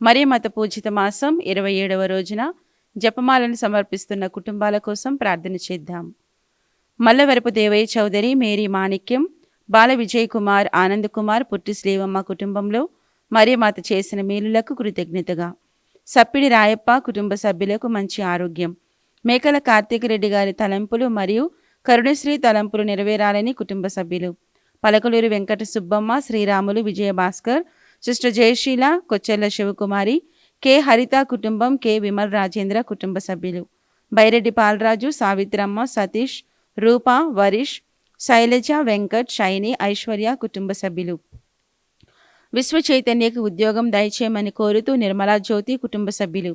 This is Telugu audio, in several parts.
మరియమాత పూజిత మాసం 27వ రోజున జపమాలను సమర్పిస్తున్న కుటుంబాల కోసం ప్రార్థన చేద్దాం. మల్లవరపు దేవయ్య చౌదరి, మేరీ మాణిక్యం, బాల విజయ్ కుమార్, ఆనంద్ కుమార్, పుట్టి శ్రీవమ్మ కుటుంబంలో మరియమాత చేసిన మేలులకు కృతజ్ఞతగా, సప్పిడి రాయప్ప కుటుంబ సభ్యులకు మంచి ఆరోగ్యం, మేకల కార్తీక్ రెడ్డి గారి తలంపులు మరియు కరుణశ్రీ తలంపులు నెరవేరాలని కుటుంబ సభ్యులు, పలకలూరి వెంకట సుబ్బమ్మ, శ్రీరాములు, విజయభాస్కర్, సిస్టర్ జయశీల, కొచ్చెర్ల శివకుమారి, కె హరిత కుటుంబం, కె విమల్ రాజేంద్ర కుటుంబ సభ్యులు, బైరెడ్డి పాలరాజు, సావిత్రమ్మ, సతీష్, రూప, వరీష్, శైలజ, వెంకట్, షైని, ఐశ్వర్య కుటుంబ సభ్యులు, విశ్వ చైతన్యకి ఉద్యోగం దయచేయమని కోరుతూ నిర్మలా జ్యోతి కుటుంబ సభ్యులు,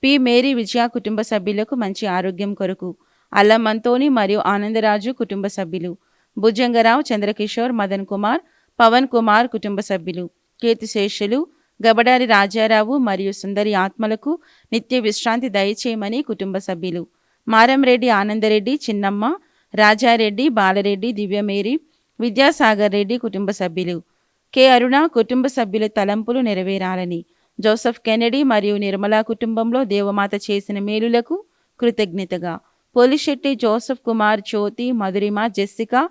పి మేరీ విజయ కుటుంబ సభ్యులకు మంచి ఆరోగ్యం కొరకు, అల్లం అంతోని మరియు ఆనందరాజు కుటుంబ సభ్యులు, భుజంగరావు, చంద్రకిషోర్, మదన్ కుమార్, పవన్ కుమార్ కుటుంబ సభ్యులు, కీర్తిశేషులు గబడారి రాజారావు మరియు సుందరి ఆత్మలకు నిత్య విశ్రాంతి దయచేయమని కుటుంబ సభ్యులు, మారంరెడ్డి, ఆనందరెడ్డి, చిన్నమ్మ, రాజారెడ్డి, బాలరెడ్డి, దివ్యమేరి, విద్యాసాగర్ రెడ్డి కుటుంబ సభ్యులు, కె అరుణ కుటుంబ సభ్యుల తలంపులు నెరవేరాలని, జోసెఫ్ కెనడీ మరియు నిర్మలా కుటుంబంలో దేవమాత చేసిన మేలులకు కృతజ్ఞతగా, పోలిశెట్టి జోసెఫ్ కుమార్, జ్యోతి, మధురిమ, జెస్సికా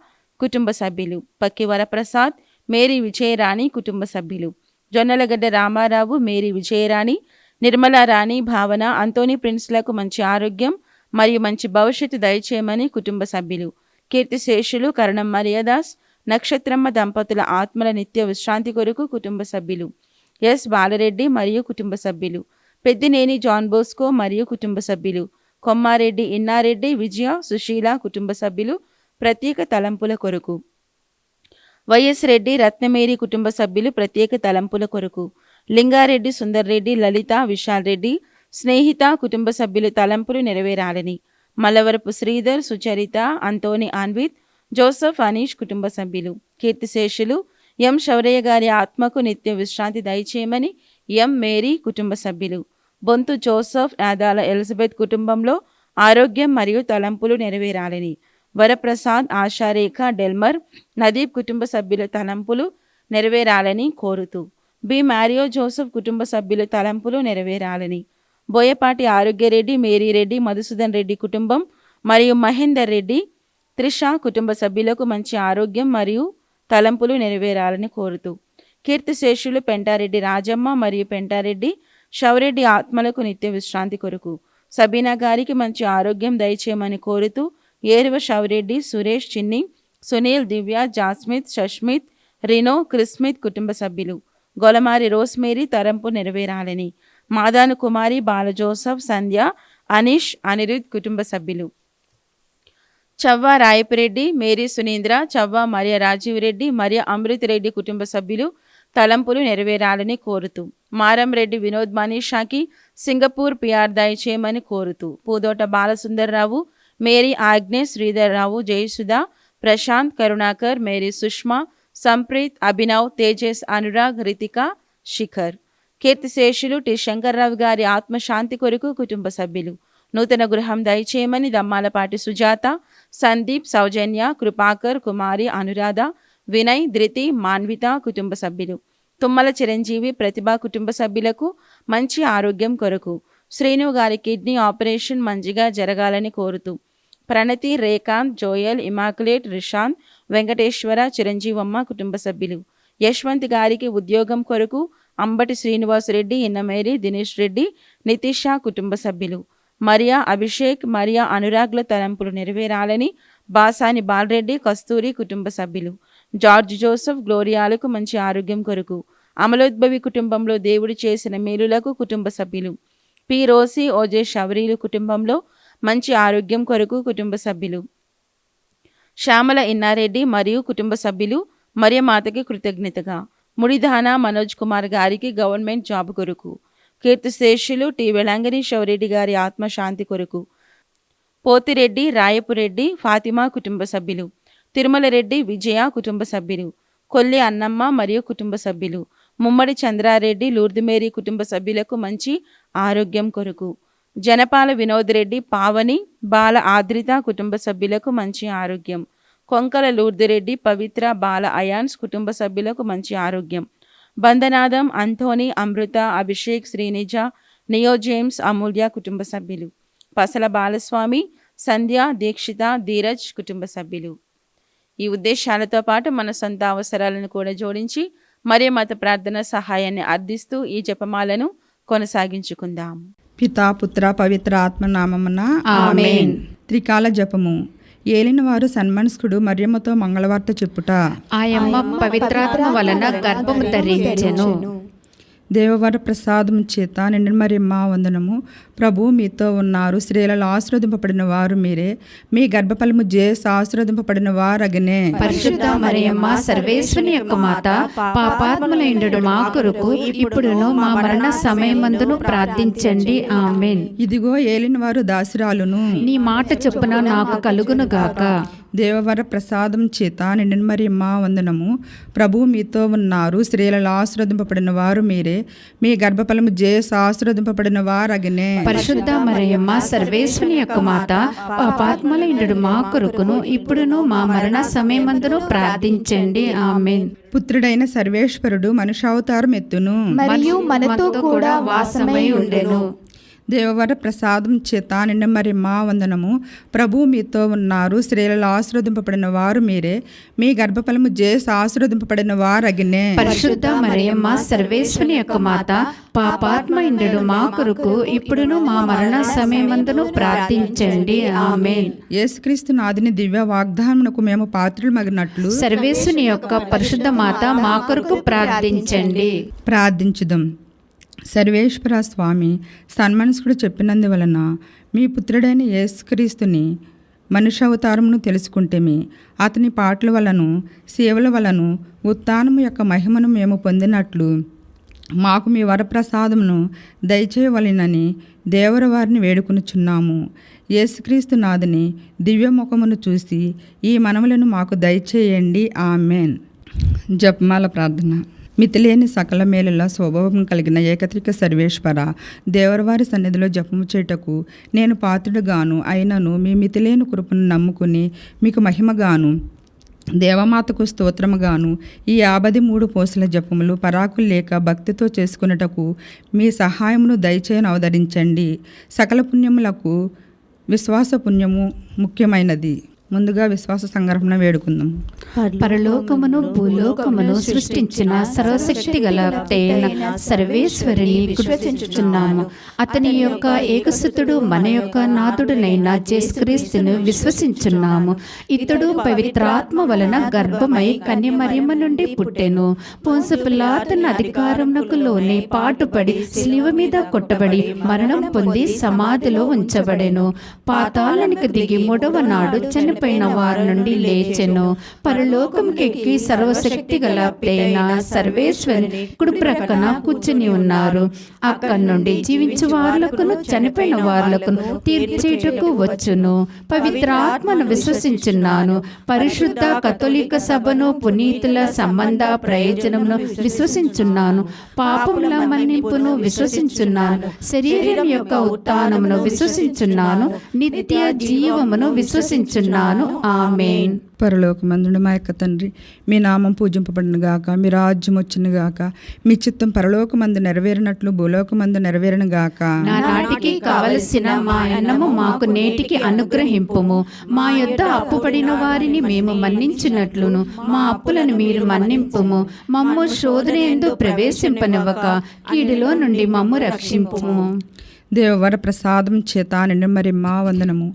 కుటుంబ సభ్యులు, పక్కి వరప్రసాద్, మేరీ విజయరాణి కుటుంబ సభ్యులు, జొన్నలగడ్డ రామారావు, మేరీ విజయరాణి, నిర్మలా రాణి, భావన, అంతోని ప్రిన్స్లకు మంచి ఆరోగ్యం మరియు మంచి భవిష్యత్తు దయచేయమని కుటుంబ సభ్యులు, కీర్తిశేషులు కరణం మరియదాస్, నక్షత్రమ్మ దంపతుల ఆత్మల నిత్య విశ్రాంతి కొరకు కుటుంబ సభ్యులు, ఎస్ బాలరెడ్డి మరియు కుటుంబ సభ్యులు, పెద్దినేని జాన్ బోస్కో మరియు కుటుంబ సభ్యులు, కొమ్మారెడ్డి, ఇన్నారెడ్డి, విజయ, సుశీల కుటుంబ సభ్యులు ప్రత్యేక తలంపుల కొరకు, వైఎస్ రెడ్డి, రత్నమేరి కుటుంబ సభ్యులు ప్రత్యేక తలంపుల కొరకు, లింగారెడ్డి, సుందర్ రెడ్డి, లలిత, విశాల్ రెడ్డి, స్నేహిత కుటుంబ సభ్యులు తలంపులు నెరవేరాలని, మల్లవరపు శ్రీధర్, సుచరిత, అంతోని ఆన్విత్, జోసెఫ్, అనీష్ కుటుంబ సభ్యులు, కీర్తిశేషులు ఎం శౌరయ్య గారి ఆత్మకు నిత్య విశ్రాంతి దయచేయమని ఎం మేరీ కుటుంబ సభ్యులు, బొంతు జోసెఫ్, ఆదాల ఎలిజబెత్ కుటుంబంలో ఆరోగ్యం మరియు తలంపులు నెరవేరాలని, వరప్రసాద్, ఆశారేఖ, డెల్మర్, నదీప్ కుటుంబ సభ్యుల తలంపులు నెరవేరాలని కోరుతూ, బి మారియో జోసెఫ్ కుటుంబ సభ్యుల తలంపులు నెరవేరాలని, బోయపాటి ఆరోగ్యరెడ్డి, మేరీరెడ్డి, మధుసూదన్ రెడ్డి కుటుంబం మరియు మహేందర్ రెడ్డి, త్రిష కుటుంబ సభ్యులకు మంచి ఆరోగ్యం మరియు తలంపులు నెరవేరాలని కోరుతూ, కీర్తిశేషులు పెంటారెడ్డి రాజమ్మ మరియు పెంటారెడ్డి శౌరెడ్డి ఆత్మలకు నిత్య విశ్రాంతి కొరకు, సబీనా గారికి మంచి ఆరోగ్యం దయచేయమని కోరుతూ, ఏరువ శౌరెడ్డి, సురేష్, చిన్ని, సునీల్, దివ్య, జాస్మిత్, షష్మిత్, రినో, క్రిస్మిత్ కుటుంబ సభ్యులు, గొలమారి రోస్మేరీ తరంపు నెరవేరాలని, మాదాను కుమారి, బాల జోసఫ్, సంధ్య, అనీష్, అనిరుద్ కుటుంబ సభ్యులు, చవ్వ రాయపురెడ్డి, మేరీ సునీంద్ర, చవ్వ మరియ రాజీవ్ రెడ్డి, మరియ అమృత్ రెడ్డి కుటుంబ సభ్యులు తలంపులు నెరవేరాలని కోరుతూ, మారంరెడ్డి వినోద్ మనీషాకి సింగపూర్ పిఆర్ దయచేయమని కోరుతూ, Pudota Balasundar Rao, Mary Agnes, Sridhar Rao, Jayasudha, Prashanth, Karunakar, Mary Sushma, Sampreeth, Abhinav, Tejas, Anurag, Ritika, Shikhar, కీర్తిశేషులు టి శంకర్రావు గారి ఆత్మశాంతి కొరకు కుటుంబ సభ్యులు, నూతన గృహం దయచేయమని దమ్మాలపాటి సుజాత, సందీప్, సౌజన్య, కృపాకర్, కుమారి, అనురాధ, వినయ్, ధృతి, మాన్విత కుటుంబ సభ్యులు, తుమ్మల చిరంజీవి, ప్రతిభ కుటుంబ సభ్యులకు మంచి ఆరోగ్యం కొరకు, శ్రీను గారి కిడ్నీ ఆపరేషన్ మంచిగా జరగాలని కోరుతూ, ప్రణతి, రేకాంత్, జోయల్, ఇమాకులేట్, రిషాంత్, వెంకటేశ్వర, చిరంజీవమ్మ కుటుంబ సభ్యులు, యశ్వంత్ గారికి ఉద్యోగం కొరకు అంబటి శ్రీనివాసరెడ్డి, ఇన్నమేరి, దినేష్ రెడ్డి, నితీష కుటుంబ సభ్యులు, మరియా, అభిషేక్, మరియా, అనురాగ్ల తలంపులు నెరవేరాలని, బాసాని బాలరెడ్డి, కస్తూరి కుటుంబ సభ్యులు, జార్జ్ జోసెఫ్, గ్లోరియాలకు మంచి ఆరోగ్యం కొరకు, అమలోద్భవి కుటుంబంలో దేవుడు చేసిన మేలులకు కుటుంబ సభ్యులు, పి రోసి, ఓజే శౌరీలు కుటుంబంలో మంచి ఆరోగ్యం కొరకు కుటుంబ సభ్యులు, శ్యామల, ఇన్నారెడ్డి మరియు కుటుంబ సభ్యులు మరియమాతకి కృతజ్ఞతగా, ముడిధాన మనోజ్ కుమార్ గారికి గవర్నమెంట్ జాబ్ కొరకు, కీర్తిశేషులు టి వెళంగని శౌరెడ్డి గారి ఆత్మశాంతి కొరకు, పోతిరెడ్డి, రాయపురెడ్డి, ఫాతిమా కుటుంబ సభ్యులు, తిరుమల రెడ్డి, విజయ కుటుంబ సభ్యులు, కొల్లి అన్నమ్మ మరియు కుటుంబ సభ్యులు, ముమ్మడి చంద్రారెడ్డి, లూర్దిమేరీ కుటుంబ సభ్యులకు మంచి ఆరోగ్యం కొరకు, జనపాల వినోద్ రెడ్డి, పావని, బాల ఆద్రిత కుటుంబ సభ్యులకు మంచి ఆరోగ్యం, కొంకల లూర్దిరెడ్డి, పవిత్ర, బాల అయాన్స్ కుటుంబ సభ్యులకు మంచి ఆరోగ్యం, బందనాదం, అంథోని, అమృత, అభిషేక్, శ్రీనిజ, నియో జేమ్స్, అమూల్య కుటుంబ సభ్యులు. పసల బాలస్వామి, సంధ్య, దీక్షిత, ధీరజ్ కుటుంబ సభ్యులు. ఈ ఉద్దేశాలతో పాటు మన సొంత అవసరాలను కూడా జోడించి మరే మత ప్రార్థన సహాయాన్ని అర్థిస్తూ ఈ జపమాలను కొనసాగించుకుందాం. పితా పుత్ర పవిత్ర ఆత్మనామమున ఆమేన్. త్రికాల జపము. ఏలిన వారు సన్మనస్కుడు మరియమ్మతో మంగళవార్త చెప్పుట. ఆయమ్మ పవిత్రాత్మ వలన గర్భము ధరించెను. దేవవర ప్రసాదం చేత నిండిన మరియమ్మ వందనము. ప్రభు మీతో ఉన్నారు, స్త్రీలలో ఆశీర్వదింపబడిన వారు మీరే, మీ గర్భఫలము జేసు ఆశీర్వదింపబడిన వారగనే. పరిశుద్ధ మరియమ్మ సర్వేశ్వరుని యొక్క మాత, పాపాత్ములైండు మా కొరకు ఇప్పుడును మా మరణ సమయమందును ప్రార్థించండి. ఆమేన్. ఇదిగో ఏలిన వారు దాసిరాలును, నీ మాట చొప్పున నాకు కలుగును గాక. దేవవర ప్రసాదం చేత నిండిన మరియమ్మ వందనము. ప్రభు మీతో ఉన్నారు, స్త్రీలలో ఆశీర్వదింపబడిన వారు మీరే, మీ గర్భఫలము జేసు ఆశీర్వదింపబడిన వారగనే. పరిశుద్ధ మరియమ్మ సర్వేశ్వరుని యొక్క మాత, పాపాత్ములైండు మా కొరకును ఇప్పుడును మా మరణ సమయమందును ప్రార్థించండి. ఆమేన్. పుత్రుడైన సర్వేశ్వరుడు మనుష్యావతారం ఎత్తును, మరియు మనతో కూడా వాసమై ఉండెను. దేవవర ప్రసాదం చేత నిండిన మరియమ్మ వందనము. ప్రభు మీతో ఉన్నారు, స్త్రీలలో ఆశీర్వదింపబడిన వారు మీరే, మీ గర్భఫలము జేసు ఆశీర్వదింపబడిన వారగనే. పరిశుద్ధ మరియమ్మ సర్వేశ్వరుని యొక్క మాత, పాపాత్ములైండు మా కొరకు ఇప్పుడును మా మరణ సమయమందును ప్రార్థించండి. ఆమేన్. యేసుక్రీస్తు నాథుని దివ్య వాగ్దానమునకు మేము పాత్రులమగినట్లు సర్వేశ్వరుని యొక్క పరిశుద్ధ మాత మా కొరకు ప్రార్థించండి. ప్రార్థించుదాం. సర్వేశ్వర స్వామి, సన్మనస్కుడు చెప్పినందువలన మీ పుత్రుడైన యేసుక్రీస్తుని మనుష్యావతారమును తెలుసుకుంటేమి, అతని పాటల వలను సేవల వలను ఉత్థానము యొక్క మహిమను మేము పొందినట్లు మాకు మీ వరప్రసాదమును దయచేయవలెనని దేవర వారిని వేడుకొనుచున్నాము. యేసుక్రీస్తు నాథుని దివ్యముఖమును చూసి ఈ మనములను మాకు దయచేయండి. ఆమేన్. జపమాల ప్రార్థన. మితిలేని సకల మేలుల స్వభావం కలిగిన ఏకత్రిక సర్వేశ్వర, దేవరవారి సన్నిధిలో జపము చేయుటకు నేను పాత్రుడుగాను అయినను మీ మితిలేని కృపను నమ్ముకుని మీకు మహిమగాను దేవమాతకు స్తోత్రముగాను ఈ 53 పోసల జపములు పరాకులు లేక భక్తితో చేసుకున్నటకు మీ సహాయమును దయచేయను అవతరించండి. సకల పుణ్యములకు విశ్వాస పుణ్యము ముఖ్యమైనది. ముందుగా విశ్వాస సంగ్రహణ వేడుకుందాం. పరలోకమును భూలోకమును సృష్టించిన సర్వశక్తి గల సర్వేశ్వరిని కృతించుచున్నాము. అతని యొక్క ఏకసుతుడు మన యొక్క నాథుడునైన యేసుక్రీస్తును విశ్వసించున్నాము. ఇతడు పవిత్రాత్మ వలన గర్భమై కన్యమరియమ్మ నుండి పుట్టెను. పొంసు పిలాతు అధికారమునకు లోనే పాటుపడి శిలువ మీద కొట్టబడి మరణం పొంది సమాధిలో ఉంచబడెను. పాతాళానికి దిగి 3వ నాడు చనిపోయిన వారి నుండి లేచెను. పరలోకంకెక్కి సర్వశక్తి గల సర్వేశ్వరుని కుడి ప్రక్కన కూర్చుని ఉన్నారు. అక్కడి నుండి జీవించు వారులకును చనిపోయిన వారులకును తీర్చేటకు వచ్చును. పవిత్రాత్మను విశ్వసించున్నాను. పరిశుద్ధ కథోలిక సభను, పునీతుల సంబంధ ప్రయోజనమును విశ్వసించున్నాను. పాపముల మన్నింపును విశ్వసించున్నాను. శరీరం యొక్క ఉత్థానమును విశ్వసించున్నాను. నిత్య జీవమును విశ్వసించున్నాను. ఆమేన్. పరలోకమందున మా యొక్క తండ్రి, మీ నామం పూజింపబడిన గాక, మీ రాజ్యం వచ్చిన గాక, మీ చిత్తం పరలోకమందు నెరవేరినట్లు భూలోకమందు నెరవేరిన గాక. నాటికి కావలసిన మా అన్నము మాకు నేటికి అనుగ్రహింపుము. మా యొద్ద అప్పుపడిన వారిని మేము మన్నించినట్లును మా అప్పులను మీరు మన్నింపుము. మమ్ము శోధనయందు ప్రవేశింపనివ్వక కీడులో నుండి మమ్ము రక్షింపుము. దేవవర ప్రసాదం చేత నిండిన మరియమ్మ వందనము.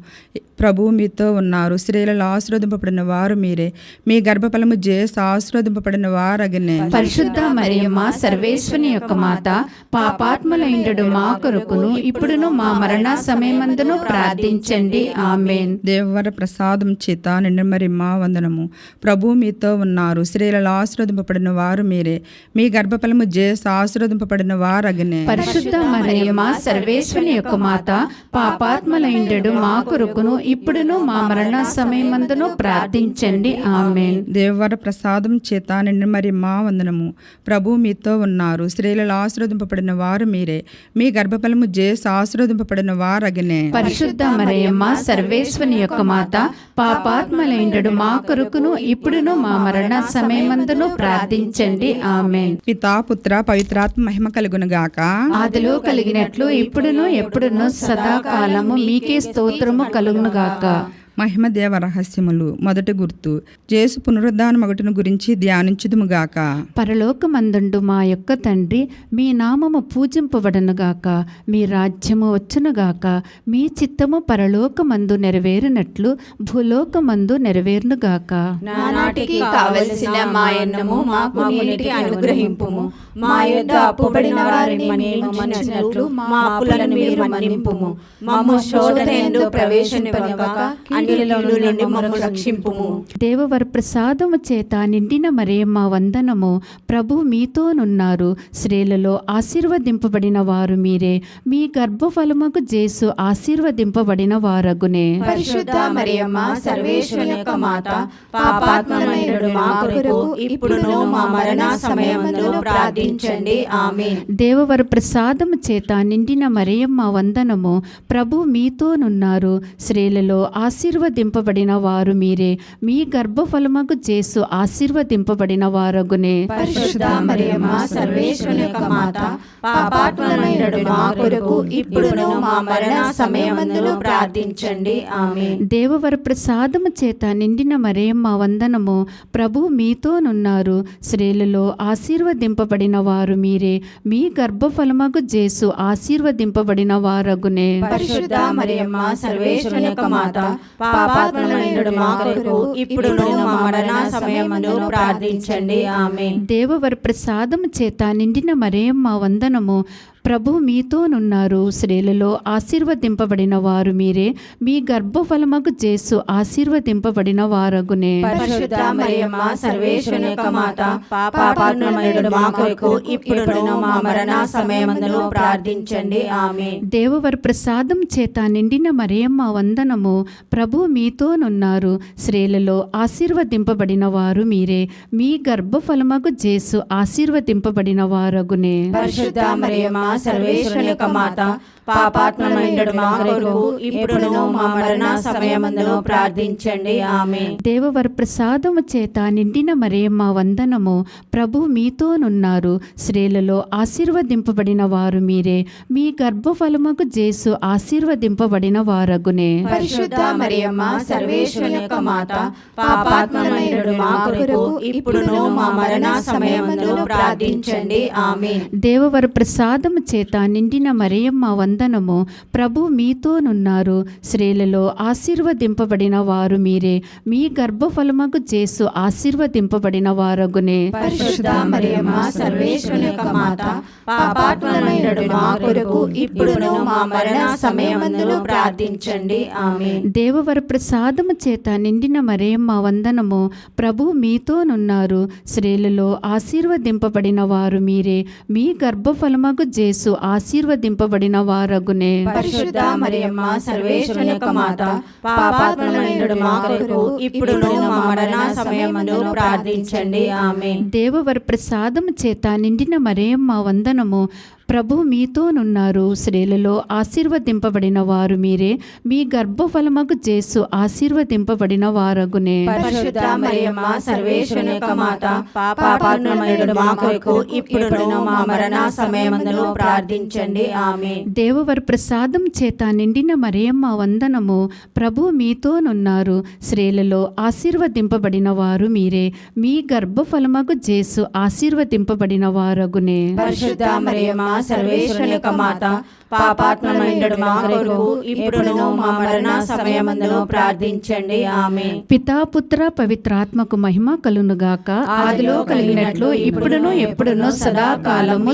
ప్రభువు మీతో ఉన్నారు, స్త్రీలలో ఆశీర్వదింపబడిన వారు మీరే, మీ గర్భఫలము జేసు ఆశీర్వదింపబడిన వారగనే. పరిశుద్ధ మరియమ్మ సర్వేశ్వరుని యొక్క మాత, పాపాత్ములైండు మా కొరకును ఇప్పుడును మా మరణ సమయమందును ప్రార్థించండి. ఆమేన్. దేవవర ప్రసాదం చేత నిండిన మరియమ్మ వందనము. ప్రభువు మీతో ఉన్నారు, స్త్రీలలో ఆశీర్వదింపబడిన వారు మీరే, మీ గర్భఫలము జేసు ఆశీర్వదింపబడిన వారగనే. పరిశుద్ధ మరియమ్మ సర్వేశ్వరుని సర్వేశ్వని యొక్క మాత పాపాత్మలైండెడు మా కొరకును ఇప్పుడును మా మరణ సమయమందును ప్రార్థించండి. ఆమేన్. దేవవర ప్రసాదం చేత నిండి మరి మా వందనము. ప్రభు మీతో ఉన్నారు. స్త్రీలలో ఆశీర్వదింపబడిన వారు మీరే. మీ గర్భఫలము జేసు ఆశీర్వదింపబడిన వారగనే. పరిశుద్ధ మరియమ్మ సర్వేశ్వని యొక్క మాత పాపాత్మలైండెడు మా కొరకును ఇప్పుడును మా మరణ సమయమందును ప్రార్థించండి. ఆమేన్. పితా పుత్ర పవిత్రాత్మ మహిమ కలుగునుగాక. ఆదిలో కలిగినట్లు ఇప్పుడును ఎప్పుడును సదాకాలము మీకే స్తోత్రము కలుగునుగాక. మహిమ దేవ రహస్యములు. మొదటి గుర్తు జేసు పునరుద్ధాన మగుటను గురించి ధ్యానించుదుముగాక. పరలోకమందుండు మా యొక్క తండ్రి, మీ నామము పూజింపబడనుగాక, మీ రాజ్యము వచ్చునుగాక, మీ చిత్తము పరలోకమందు నెరవేరునట్లు భూలోకమందు నెరవేరునుగాక. నానాటికి కావలసిన మా అన్నము మాకు నేటికి అనుగ్రహింపుము. మా యొద్ద అప్పుబడిన వారిని మేము మన్నించినట్లు మా అప్పులను మీరు మన్నింపుము. మమ్ము శోధనయందు ప్రవేశింపనివ్వక అన్యుల నుండి మమ్ము రక్షింపుము. దేవవర ప్రసాదము చేత నిండిన మరియమ్మ వందనము. ప్రభు మీతోనున్నారు. స్త్రీలలో ఆశీర్వదింపబడిన వారు మీరే. మీ గర్భఫలముకు జేసు ఆశీర్వదింపబడిన వారగునే. పరిశుద్ధ మరియమ్మ సర్వేశ్వరుని యొక్క మాత పాపాత్మలైనడు మా కొరకు ఇప్పుడును మా మరణ సమయమందు ప్రార్థించండి. ఆమేన్. దేవవర ప్రసాదము చేత నిండిన మరియమ్మ వందనము. ప్రభు మీతోనున్నారు. స్త్రీలలో ఆశీర్వదింపబడిన వారు మీరే. మీ గర్భఫలముకు జేసు ఆశీర్వదింపబడిన వారగునే. పరిశుద్ధ మరియమ్మ సర్వేశ్వరుని యొక్క మాత పాపాత్మలైనడు మా కొరకు ఇప్పుడును మా మరణ సమయమందు ప్రార్థించండి. ఆమేన్. దేవవర ప్రసాదము చేత నిండిన మరియమ్మ వందనము. ప్రభు మీతోనున్నారు. స్త్రీలలో ఆశీర్వదింపబడిన వారు మీరే. మీ గర్భఫలముకు జేసు ఆశీర్వదింపబడిన వారగునే. పరిశుద్ధ మరియమ్మ సర్వేశ్వరుని యొక్క మాత పాపాత్మలైనడు మా కొరకు ఇప్పుడును మా మరణ సమయమందు ప్రార్థించండి. ఆమేన్. దేవవర ప్రసాదము చేత నిండిన మరియమ్మ వందనము. ప్రభు మీతోనున్నారు. స్త్రీలలో ఆశీర్వదింపబడిన వారు మీరే. మీ గర్భఫలముకు జేసు ఆశీర్వదింపబడిన వారగునే. పరిశుద్ధ మరియమ్మ సర్వేశ్వరుని యొక్క మాత పాపాత్మలైనడు మా కొరకు ఇప్పుడును మా మరణ సమయమందు ప్రార్థించండి. ఆమేన్. దేవవర ప్రసాదం చేత నిండిన మరియమ్మ వందనము. ప్రభు మీతోనున్నారు. స్త్రీలలో ఆశీర్వదింపబడిన వారు మీరే. మీ గర్భఫలముకు జేసు ఆశీర్వదింపబడిన వారగునే. పరిశుద్ధ మరియమ్మ సర్వేశ్వరుని యొక్క మాత పాపాత్మలైనడు మా కొరకు ఇప్పుడును మా మరణ సమయమందు ప్రార్థించండి. ఆమేన్. దేవవర ప్రసాదము చేత నిండిన మరియమ్మ వందనము. ప్రభు మీతోనున్నారు. స్త్రీలలో ఆశీర్వదింపబడిన వారు మీరే. మీ గర్భఫలముకు జేసు ఆశీర్వదింపబడిన వారగునే. పరిశుద్ధ మరియమ్మ సర్వేశ్వరుని యొక్క మాత పాపాత్మలైనడు మా కొరకు ఇప్పుడును మా మరణ సమయమందు ప్రార్థించండి. ఆమేన్. దేవవర ప్రసాదము చేత నిండిన మరియమ్మ వందనము. ప్రభు మీతోనున్నారు. స్త్రీలలో ఆశీర్వదింపబడిన వారు మీరే. మీ గర్భఫలముకు జేసు ఆశీర్వదింపబడిన వారగునే. పరిశుద్ధ మరియమ్మ సర్వేశ్వరుని యొక్క మాత పాపాత్మలైనడు మా కొరకు ఇప్పుడును మా మరణ సమయమందు ప్రార్థించండి. ఆమేన్. దేవవర ప్రసాదము చేత నిండిన మరియమ్మ వందనము. ప్రభు మీతోనున్నారు. స్త్రీలలో ఆశీర్వదింపబడిన వారు మీరే. మీ గర్భఫలముకు జేసు ఆశీర్వదింపబడిన వారగునే. పరిశుద్ధ మరియమ్మ సర్వేశ్వరుని యొక్క మాత పాపాత్మలైనడు మా కొరకు ఇప్పుడును మా మరణ సమయమందు ప్రార్థించండి. ఆమేన్. దేవవర ప్రసాదము చేత నిండిన మరియమ్మ వందనము. ప్రభు మీతోనున్నారు. స్త్రీలలో ఆశీర్వదింపబడిన వారు మీరే. మీ గర్భఫలముకు జేసు ఆశీర్వదింపబడిన వారగునే. పరిశుద్ధ మరియమ్మ సర్వేశ్వరుని యొక్క మాత పాపాత్మలైనడు మా కొరకు ఇప్పుడును మా మరణ సమయమందు ప్రార్థించండి. ఆమేన్. దేవవర ప్రసాదం చేత నిండిన మరియమ్మ వందనము. ప్రభు మీతోనున్నారు. స్త్రీలలో ఆశీర్వదింపబడిన వారు మీరే. మీ గర్భఫలముకు జేసు ఆశీర్వదింపబడిన వారగునే. పరిశుద్ధ మరియమ్మ సర్వేశ్వరుని యొక్క మాత పాపాత్మలైనడు మా కొరకు ఇప్పుడును మా మరణ సమయమందు ప్రార్థించండి. ఆమేన్. పితా పుత్ర పవిత్రాత్మకు మహిమ కలునుగాక. ఆదిలో కలిగినట్లు ఇప్పుడును ఎప్పుడును సదాకాలము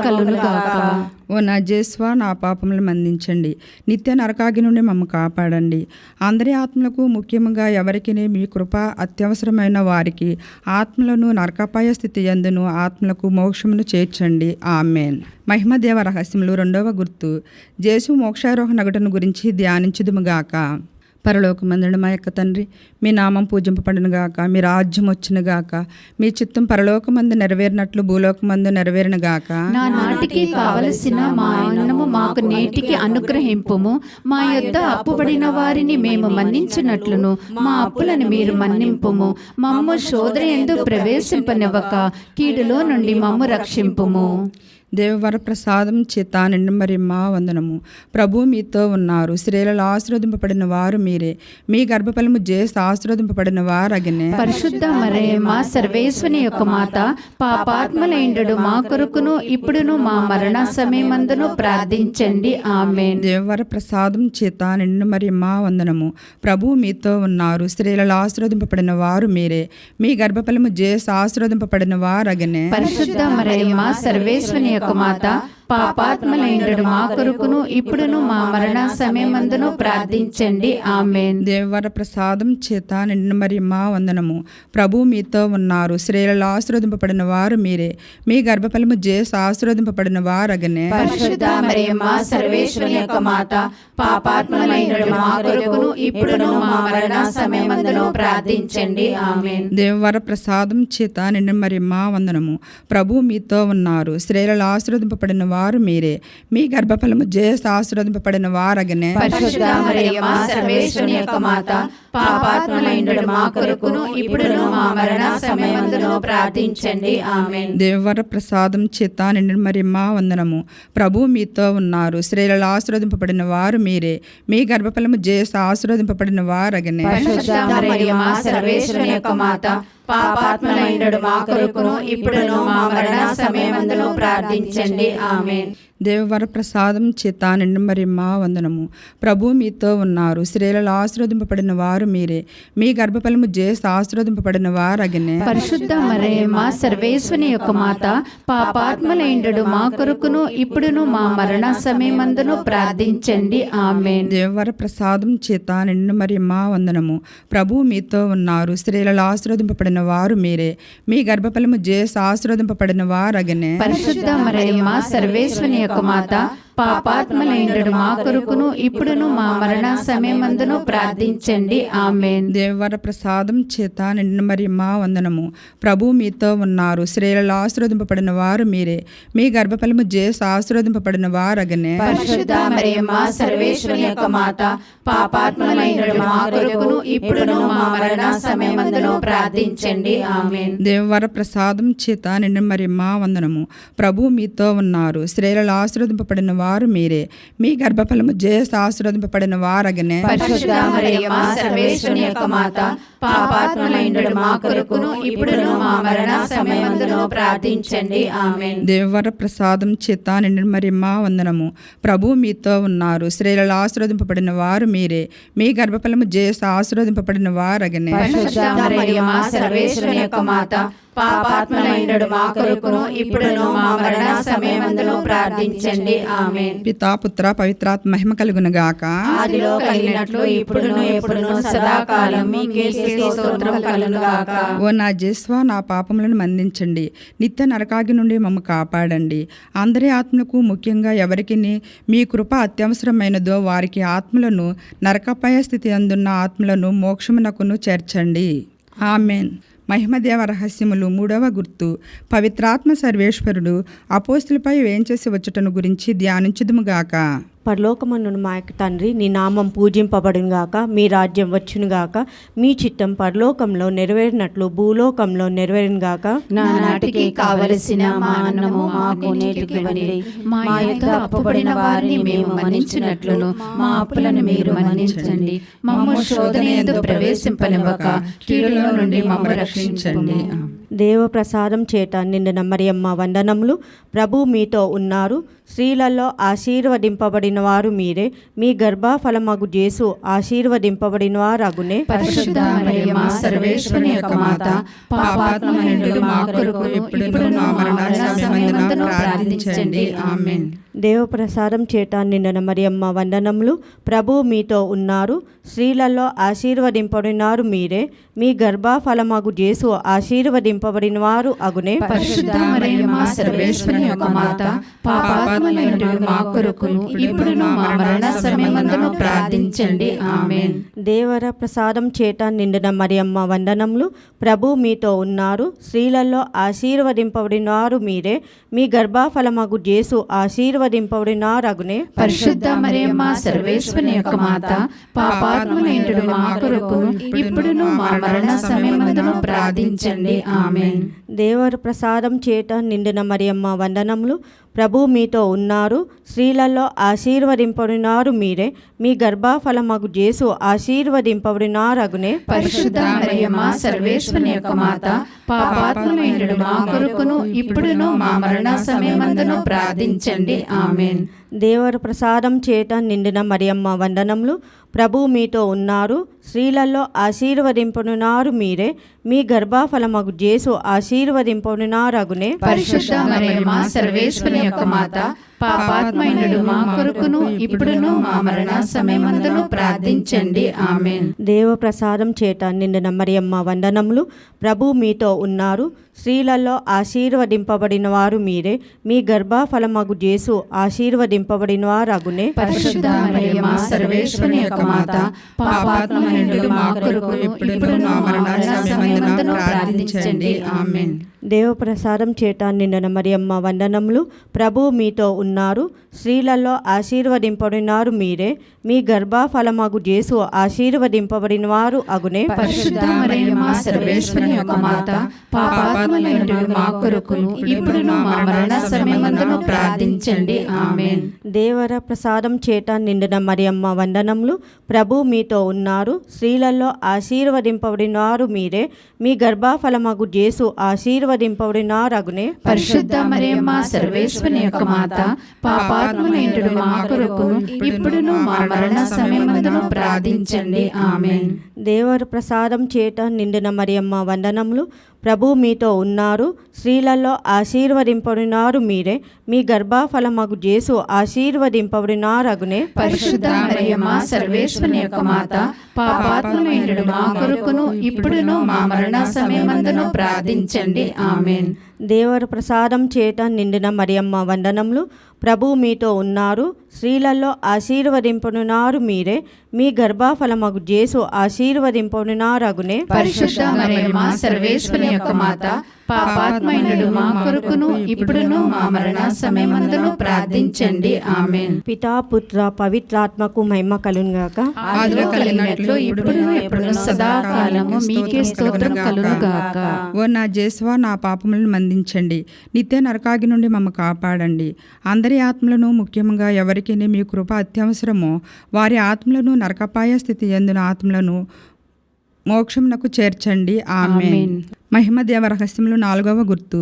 కలునుగాక. ఓ నా జేస్వా, నా పాపములను మన్నించండి. నిత్య నరకాగ్ని నుండి మమ్మ కాపాడండి. అందరి ఆత్మలకు, ముఖ్యంగా ఎవరికి మీ కృప అత్యవసరమైన వారికి ఆత్మలను నరకాపాయ స్థితి యందును ఆత్మలకు మోక్షమును చేర్చండి. ఆమేన్. మహిమ దేవ రహస్యములు రెండవ గుర్తు జేసు మోక్షారోహణగటను గురించి ధ్యానించుదుముగాక. పరలోకమందున మా యొక్క తండ్రి, మీ నామం పూజింపబడునుగాక, మీ రాజ్యం వచ్చునుగాక, మీ చిత్తం పరలోకమందు నెరవేరినట్లు భూలోకమందు నెరవేరునుగాక. నా నాటికి కావలసిన మా అన్నము మాకు నేటికి అనుగ్రహింపుము. మా యొద్ద అప్పుబడిన వారిని మేము మన్నించినట్లును మా అప్పులను మీరు మన్నింపుము. మమ్ము శోధన యందు ప్రవేశింపనివ్వక కీడులో నుండి మమ్ము రక్షింపుము. దేవవర ప్రసాదం చేత నిండి మా వందనము. ప్రభు మీతో ఉన్నారు, స్త్రీలలో ఆశీర్వదింపబడిన వారు మీరే, మీ గర్భఫలము జేసు ఆశీర్వదింపబడిన వారు అగనే. పరిశుద్ధ మరియమ్మ సర్వేశ్వని యొక్క మాత, పాపాత్మలైండు మా కొరకును ఇప్పుడును మా మరణ సమయమందును ప్రార్థించండి. ఆమేన్. దేవవర ప్రసాదం చేత నిండి మా వందనము. ప్రభు మీతో ఉన్నారు, స్త్రీలలో ఆశీర్వదింపబడిన వారు మీరే, మీ గర్భఫలము జేసు ఆశీర్వదింపబడిన వారు అగనే. పరిశుద్ధ మరియమ్మ సర్వేశ్వని యొక్క మాత, పాపాత్మలైండు మా కొరకును ఇప్పుడును మా మరణ సమయమందును ప్రార్థించండి. ఆమేన్. దేవవర ప్రసాదం చేత నిండి మా వందనము. ప్రభు మీతో ఉన్నారు, స్త్రీలలో ఆశీర్వదింపబడిన వారు మీరే, మీ గర్భఫలము జేసు ఆశీర్వదింపబడిన వారు అగనే. పరిశుద్ధ మరియమ్మ సర్వేశ్వరి యొక్క మాత, పాపాత్మలైండు మా కొరకును ఇప్పుడును మా మరణ సమయమందును ప్రార్థించండి. ఆమేన్. దేవవర ప్రసాదం చేత నిండి మా వందనము. ప్రభు మీతో ఉన్నారు, స్త్రీలలో ఆశీర్వదింపబడిన వారు మీరే, మీ గర్భఫలము జేసు ఆశీర్వదింపబడిన వారు అగనే. పరిశుద్ధ మరియమ్మ సర్వేశ్వరి యొక్క మాత, పాపాత్మలైండు మా కొరకును ఇప్పుడును మా మరణ సమయమందును ప్రార్థించండి. ఆమేన్. దేవవర ప్రసాదం చేత నిండి మా వందనము. ప్రభు మీతో ఉన్నారు, స్త్రీలలో ఆశీర్వదింపబడిన వారు మీరే, మీ గర్భఫలము జేసు ఆశీర్వదింపబడిన వారు అగనే. పరిశుద్ధ మరియమ్మ సర్వేశ్వరి యొక్క మాత, పాపాత్మలైండు మా కొరకును ఇప్పుడును మా మరణ సమయమందును ప్రార్థించండి. ఆమేన్. దేవవర ప్రసాదం చేత నిండి మా వందనము. ప్రభు మీతో ఉన్నారు, స్త్రీలలో ఆశీర్వదింపబడిన వారు మీరే, మీ గర్భఫలము జేసు ఆశీర్వదింపబడిన వారు అగనే. పరిశుద్ధ మరియమ్మ సర్వేశ్వని యొక్క మాత, పాపాత్మలైండు మా కొరకును ఇప్పుడును మా మరణ సమయమందును ప్రార్థించండి. ఆమేన్. దేవవర ప్రసాదం చేత నిండి మా వందనము. ప్రభు మీతో ఉన్నారు, స్త్రీలలో ఆశీర్వదింపబడిన వారు మీరే, మీ గర్భఫలము జేసు ఆశీర్వదింపబడిన వారు అగనే. పరిశుద్ధ మరియమ్మ సర్వేశ్వని యొక్క మాత, పాపాత్మలైండు మా కొరకును ఇప్పుడును మా మరణ సమయమందును ప్రార్థించండి. ఆమేన్. దేవవర ప్రసాదం చేత నిండి మా వందనము. ప్రభు మీతో ఉన్నారు, స్త్రీలలో ఆశీర్వదింపబడిన వారు మీరే, మీ గర్భఫలము జేసు ఆశీర్వదింపబడిన వారు అగనే. పరిశుద్ధ మరియమ్మ సర్వేశ్వరి యొక్క మాత, పాపాత్మలైండు మా కొరకును ఇప్పుడును మా మరణ సమయమందును ప్రార్థించండి. ఆమేన్. దేవవర ప్రసాదం చేత నిండి మా వందనము. ప్రభు మీతో ఉన్నారు, స్త్రీలలో ఆశీర్వదింపబడిన వారు మీరే, మీ గర్భఫలము జేసు ఆశీర్వదింపబడిన వారు అగనే. పరిశుద్ధ మరియమ్మ సర్వేశ్వరి యొక్క మాత, పాపాత్మలైండు మా కొరకును ఇప్పుడును మా మరణ సమయమందును ప్రార్థించండి. ఆమేన్. దేవవర ప్రసాదం చేత నిండి మా వందనము. ప్రభు మీతో ఉన్నారు, స్త్రీలలో ఆశీర్వదింపబడిన వారు మీరే, మీ గర్భఫలము జేసు ఆశీర్వదింపబడిన వారు అగనే. పరిశుద్ధ మరియమ్మ సర్వేశ్వరి యొక్క మాత, పాపాత్మలైండు మా కొరకును ఇప్పుడును మా మరణ సమయమందును ప్రార్థించండి. ఆమేన్. పితా పుత్ర పవిత్రాత్మ మహిమ కలుగునుగాక. ఆదిలో కలిగినట్లు ఇప్పుడును ఎప్పుడును సదాకాలం మీకే స్తోత్రం కలుగునుగాక. ఓ నా జేస్వా, నా పాపములను మన్నించండి, నిత్య నరకాగ్ని నుండి మమ్మ కాపాడండి. అందరి ఆత్మలకు, ముఖ్యంగా ఎవరికి మీ కృప అత్యవసరమైనదో వారికి ఆత్మలను, నరకపాయ స్థితి అందున్న ఆత్మలను మోక్షమునకును చేర్చండి. ఆమేన్. మహిమదేవ రహస్యములు. మూడవ గుర్తు పవిత్రాత్మ సర్వేశ్వరుడు అపోస్తులపై వేంచేసి వచ్చుటను గురించి ధ్యానించుదుముగాక. పరలోకమందున మా యొక్క తండ్రి, నీ నామం పూజింపబడునుగాక, మీ రాజ్యం వచ్చునుగాక, మీ చిత్తం పరలోకంలో నెరవేరినట్లు భూలోకంలో నెరవేరునుగాక. నా నాటికి కావలసిన మా అన్నము మాకు నేటికి ఇవ్వండి. మా యొద్ద అప్పుబడిన వారిని మేము మన్నించినట్లును మా అప్పులను మీరు మన్నించండి. మమ్ము శోధన యందు ప్రవేశింపనివ్వక కీడులో నుండి మమ్ము రక్షించండి. దేవ ప్రసాదం చేత నిండిన మరియమ్మ వందనములు. ప్రభు మీతో ఉన్నారు, స్త్రీలలో ఆశీర్వదింపబడిన వారు మీరే, మీ గర్భఫలమగు జేసు ఆశీర్వదింపబడిన వారగునే. పరిశుద్ధ మరియమ్మ సర్వేశ్వరి యొక్క మాత, పాపాత్మలైండు మా కొరకు ఇప్పుడును మా మరణ సమయమందును ప్రార్థించండి. ఆమేన్. దేవ ప్రసాదం చేత నిండిన మరియమ్మ వందనములు. ప్రభు మీతో ఉన్నారు, స్త్రీలలో ఆశీర్వదింపబడినారు మీరే, మీ గర్భఫలమగు జేసు ఆశీర్వదింపబడిన ఆశీర్వదింపబడిన వారు అగునే. పరిశుద్ధ మరియమ్మ సర్వేశ్వరుని యొక్క మాత, పాపాత్ములైన మా కొరకును ఇప్పుడును మా మరణ సమయమందును ప్రార్థించండి. ఆమేన్. దేవర ప్రసాదం చేత నిండిన మరియమ్మ వందనములు. ప్రభు మీతో ఉన్నారు. స్త్రీలలో ఆశీర్వదింపబడిన వారు మీరే. మీ గర్భఫలమగు యేసు ఆశీర్వదింపబడిన అగునే. పరిశుద్ధ మరియమ్మ సర్వేశ్వరుని యొక్క మాత, పాపాత్ములైన మా కొరకును ఇప్పుడును మా మరణ సమయమందును ప్రార్థించండి. ఆమేన్. దేవర ప్రసాదం చేత నిండిన మరియమ్మ వందనములు. ప్రభు మీతో ఉన్నారు. స్త్రీలలో ఆశీర్వదింపబడినారు మీరే. మీ గర్భఫలమగు యేసు ఆశీర్వదింపబడిన అగునే. పరిశుద్ధ మరియమ్మ సర్వేశ్వరుని యొక్క మాత, పాపాత్ములైన మా కొరకును ఇప్పుడును మా మరణ సమయమందును ప్రార్థించండి. ఆమేన్. దేవర ప్రసాదం చేత నిండిన మరియమ్మ వందనములు. ప్రభు మీతో ఉన్నారు. స్త్రీలలో ఆశీర్వదింపబడినారు మీరే. మీ గర్భఫలమగు యేసు ఆశీర్వదింపబడిన అగునే. పరిశుద్ధ మరియమ్మ సర్వేశ్వరుని యొక్క మాత, పాపాత్ములైన మా కొరకును ఇప్పుడును మా మరణ సమయమందును ప్రార్థించండి. ఆమేన్. దేవ ప్రసాదం చేత నిండిన మరియమ్మ వందనములు. ప్రభు మీతో ఉన్నారు. స్త్రీలలో ఆశీర్వదింపబడిన వారు మీరే. మీ గర్భఫలమగు యేసు ఆశీర్వదింపబడిన అగునే. పరిశుద్ధ మరియమ్మ సర్వేశ్వరుని యొక్క మాత, పాపాత్ములైన మా కొరకును ఇప్పుడును మా మరణ సమయమందును ప్రార్థించండి. ఆమేన్. దేవ ప్రసాదం చేత నిండిన మరియమ్మ వందనములు. ప్రభు మీతో ఉన్నారు. స్త్రీలలో ఆశీర్వదింపబడినారు మీరే. మీ గర్భఫలమగు యేసు ఆశీర్వదింపబడిన వారు అగునే. పరిశుద్ధ మరియమ్మ సర్వేశ్వరుని యొక్క మాత, పాపాత్ములైన మా కొరకును ఇప్పుడును మా మరణ సమయమందును ప్రార్థించండి. ఆమేన్. దేవర ప్రసాదం చేత నిండిన మరియమ్మ వందనములు. ప్రభు మీతో ఉన్నారు. స్త్రీలలో ఆశీర్వదింపబడినారు మీరే. మీ గర్భఫలమగు యేసు ఆశీర్వదింపబడిన అగునే. పరిశుద్ధ మరియమ్మ సర్వేశ్వరుని యొక్క మాత, పాపాత్ములైన మా కొరకును ఇప్పుడును మా మరణ సమయమందును ప్రార్థించండి. ఆమేన్. దేవర ప్రసాదం చేత నిండిన మరియమ్మ వందనములు. ప్రభు మీతో ఉన్నారు. స్త్రీలలో ఆశీర్వదింపబడినారు మీరే. మీ గర్భఫలమగు యేసు ఆశీర్వదింపబడిన అగునే. పరిశుద్ధ మరియమ్మ సర్వేశ్వరుని యొక్క మాత, పాపాత్ములైన మా కొరకును ఇప్పుడును మా మరణ సమయమందును ప్రార్థించండి. ఆమేన్. దేవర ప్రసాదం చేత నిండిన మరియమ్మ వందనములు. ప్రభు మీతో ఉన్నారు. స్త్రీలలో ఆశీర్వదింపబడినారు మీరే. మీ గర్భఫలమగు యేసు ఆశీర్వదింపబడిన అగునే. పరిశుద్ధ మరియమ్మ సర్వేశ్వరుని యొక్క మాత, పాపాత్ములైన మా కొరకును ఇప్పుడును మా మరణ సమయమందును ప్రార్థించండి. ఆమేన్. పితా పుత్ర పవిత్రాత్మకు మహిమ కలుగునుగాక. ఆదిలో కలిగినట్లు ఇప్పుడును ఎప్పుడును సదాకాలము మీకే స్తోత్రం కలుగునుగాక. ఓ నా జేసువా, నా పాపములను మందించండి. నిత్య నరకాగి నుండి మమ్మ కాపాడండి. అందరి ఆత్మలను, ముఖ్యంగా ఎవరికి మీ కృప అత్యవసరమో వారి ఆత్మలను, నరకపాయ స్థితి ఎందున ఆత్మలను మోక్షమునకు చేర్చండి. ఆమేన్. మహిమ దేవ రహస్యములు 4వ గుర్తు.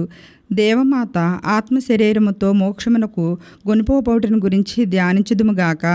దేవమాత ఆత్మ శరీరముతో మోక్షమునకు గొనుపోబోటును గురించి ధ్యానించుదుముగాక.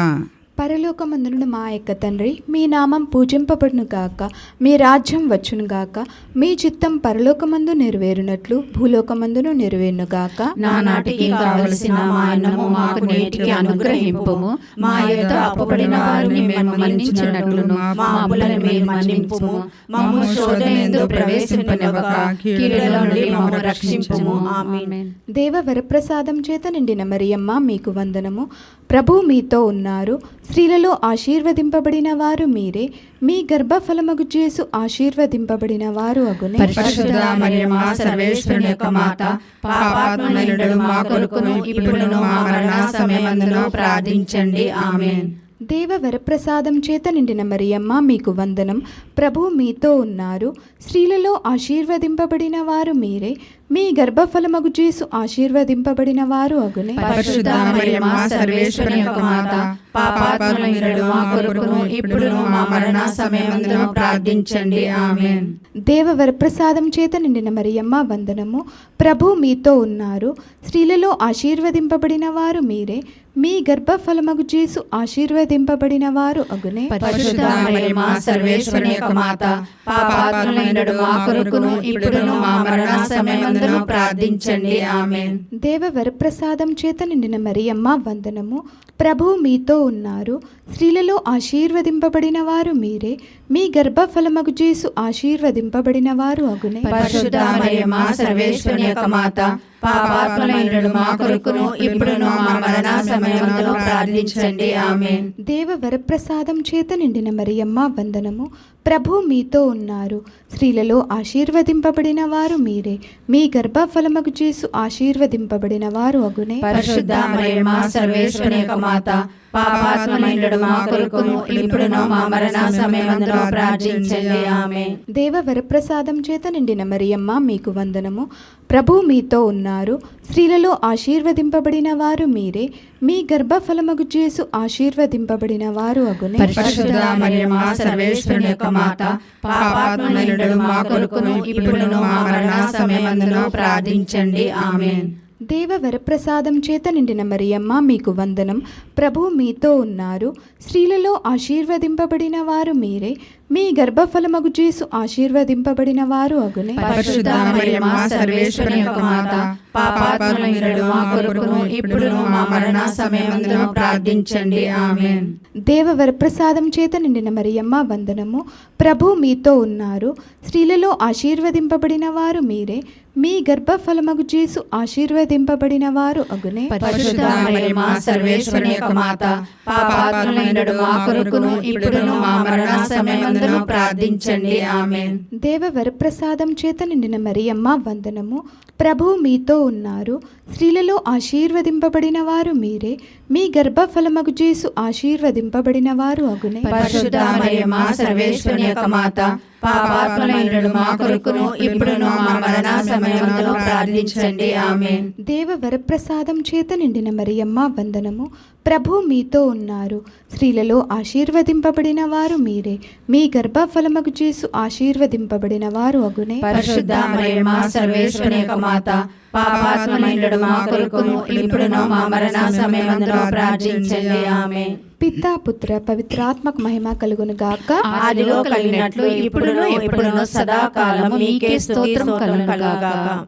పరలోకమందున మా యొక్క తండ్రి, మీ నామం పూజింపబడును గాక. మీ రాజ్యం వచ్చును గాక. మీ చిత్తం పరలోకమందు నెరవేరునట్లు భూలోకమందును నెరవేరును గాక. నానాటికి కావలసిన మా అన్నము మాకు నేటికి అనుగ్రహింపుము. మా యొద్ద అప్పుపడిన వారిని మేము మన్నించున్నట్లును మా అప్పులను మీరు మన్నింపుము. మమ్ము శోధనయందు ప్రవేశింపనివ్వక కీడుల నుండి మమ్ము రక్షింపుము. ఆమేన్. దేవ వరప్రసాదం చేత నిండిన మరియమ్మ మీకు వందనము. ప్రభు మీతో ఉన్నారు. స్త్రీలలో ఆశీర్వదింపబడిన వారు మీరే. మీ గర్భఫలమగు యేసు ఆశీర్వదింపబడిన వారు అగునే. పరిశుద్ధ మరియమ్మ సర్వేశ్వరుని యొక్క మాత, పాపాత్ములైన మా కొరకును ఇప్పుడును మా మరణ సమయమందును ప్రార్థించండి. ఆమేన్. దేవ వరప్రసాదం చేత నిండిన మరియమ్మ మీకు వందనం. ప్రభు మీతో ఉన్నారు. స్త్రీలలో ఆశీర్వదింపబడిన వారు మీరే. మీ గర్భఫలమగు యేసు ఆశీర్వదింపబడిన వారు అగునే. పరిశుద్ధ మరియమ్మ సర్వేశ్వరుని యొక్క మాత, పాపాత్ములైన మా కొరకును ఇప్పుడును మా మరణ సమయమందును ప్రార్థించండి. ఆమేన్. దేవ వరప్రసాదం చేత నిండిన మరియమ్మ వందనము. ప్రభు మీతో ఉన్నారు. స్త్రీలలో ఆశీర్వదింపబడిన వారు మీరే. మీ గర్భఫలమగు యేసు ఆశీర్వదింపబడిన వారు అగునే. పరిశుద్ధ మరియమ్మ సర్వేశ్వరుని యొక్క మాత, పాపాత్ములైన మా కొరకును ఇప్పుడును మా మరణ సమయమందును ప్రార్థించండి. ఆమేన్. దేవ వరప్రసాదం చేత నిండిన మరియమ్మ వందనము. ప్రభు మీతో ఉన్నారు. స్త్రీలలో ఆశీర్వదింపబడిన వారు మీరే, మీ గర్భఫలమగు యేసు ఆశీర్వదింపబడిన వారు అగునే. పరిశుద్ధ మరియమ్మ సర్వేశ్వరుని యొక్క మాత, పాపాత్ములైనడు మా కొరకును ఇప్పుడును మా మరణ సమయమందును ప్రార్థించండి. ఆమేన్. దేవ వరప్రసాదం చేత నిండిన మరియమ్మ వందనము. ప్రభు మీతో ఉన్నారు. స్త్రీలలో ఆశీర్వదింపబడిన వారు మీరే, మీ గర్భఫలమగు యేసు ఆశీర్వదింపబడిన వారు అగునే. పరిశుద్ధ మరియమ్మ సర్వేశ్వరుని యొక్క మాత, పాపాత్ములైనడు మా కొరకును ఇప్పుడును మా మరణ సమయమందును ప్రార్థించండి. ఆమేన్. దేవ వరప్రసాదం చేత నిండిన మరియమ్మ మీకు వందనము. ప్రభు మీతో ఉన్నారు. స్త్రీలలో ఆశీర్వదింపబడిన వారు మీరే, మీ గర్భఫలమగు యేసు ఆశీర్వదింపబడిన వారు అగునే. పరిశుద్ధ మరియమ్మ సర్వేశ్వరుని యొక్క మాత, పాపాత్ములైనడు మా కొరకును ఇప్పుడును మా మరణ సమయమందును ప్రార్థించండి. ఆమేన్. దేవ వరప్రసాదం చేత నిండిన మరియమ్మ మీకు వందనం. ప్రభు మీతో ఉన్నారు. స్త్రీలలో ఆశీర్వదింపబడిన వారు మీరే, మీ గర్భఫలమగు యేసు ఆశీర్వదింపబడిన వారు అగునే. పరిశుద్ధ మరియమ్మ సర్వేశ్వరుని యొక్క మాత, పాపాత్ములైనడు మా కొరకును ఇప్పుడును మా మరణ సమయమందును ప్రార్థించండి. ఆమేన్. దేవ వరప్రసాదం చేత నిండిన మరియమ్మ వందనము. ప్రభు మీతో ఉన్నారు. స్త్రీలలో ఆశీర్వదింపబడిన వారు మీరే, మీ గర్భఫలమగు యేసు ఆశీర్వదింపబడిన వారు అగునే. పరిశుద్ధ మరియమ్మ సర్వేశ్వరుని యొక్క మాత, పాపాత్ములైనడు మా కొరకును ఇప్పుడును మా మరణ సమయమందును ప్రార్థించండి. ఆమేన్. దేవ వరప్రసాదం చేత నిండిన మరియమ్మ వందనము. ప్రభు మీతో ఉన్నారు. స్త్రీలలో ఆశీర్వదింపబడిన వారు మీరే, మీ గర్భఫలమగు యేసు ఆశీర్వదింపబడిన వారు అగునే. పరిశుద్ధ మరియమ్మ సర్వేశ్వరుని యొక్క మాత, పాపాత్ములైనడు మా కొరకును ఇప్పుడును మా మరణ సమయమందును ప్రార్థించండి. ఆమేన్. దేవ వరప్రసాదం చేత నిండిన మరియమ్మ వందనము. ప్రభు మీతో ఉన్నారు. స్త్రీలలో ఆశీర్వదింపబడిన వారు మీరే, మీ గర్భఫలమగు యేసు ఆశీర్వదింపబడిన వారు అగునే. పరిశుద్ధ మరియమ్మ సర్వేశ్వరుని యొక్క మాత, పాపాత్ములైనడు మా కొరకును ఇప్పుడును మా మరణ సమయమందును ప్రార్థించండి. ఆమేన్. పితా పుత్ర పవిత్రాత్మక మహిమ కలుగును గాక. ఆదిలో కలిగినట్లు ఇప్పుడును ఎప్పుడును సదాకాలము మీకే స్తోత్రం కలుగును గాక.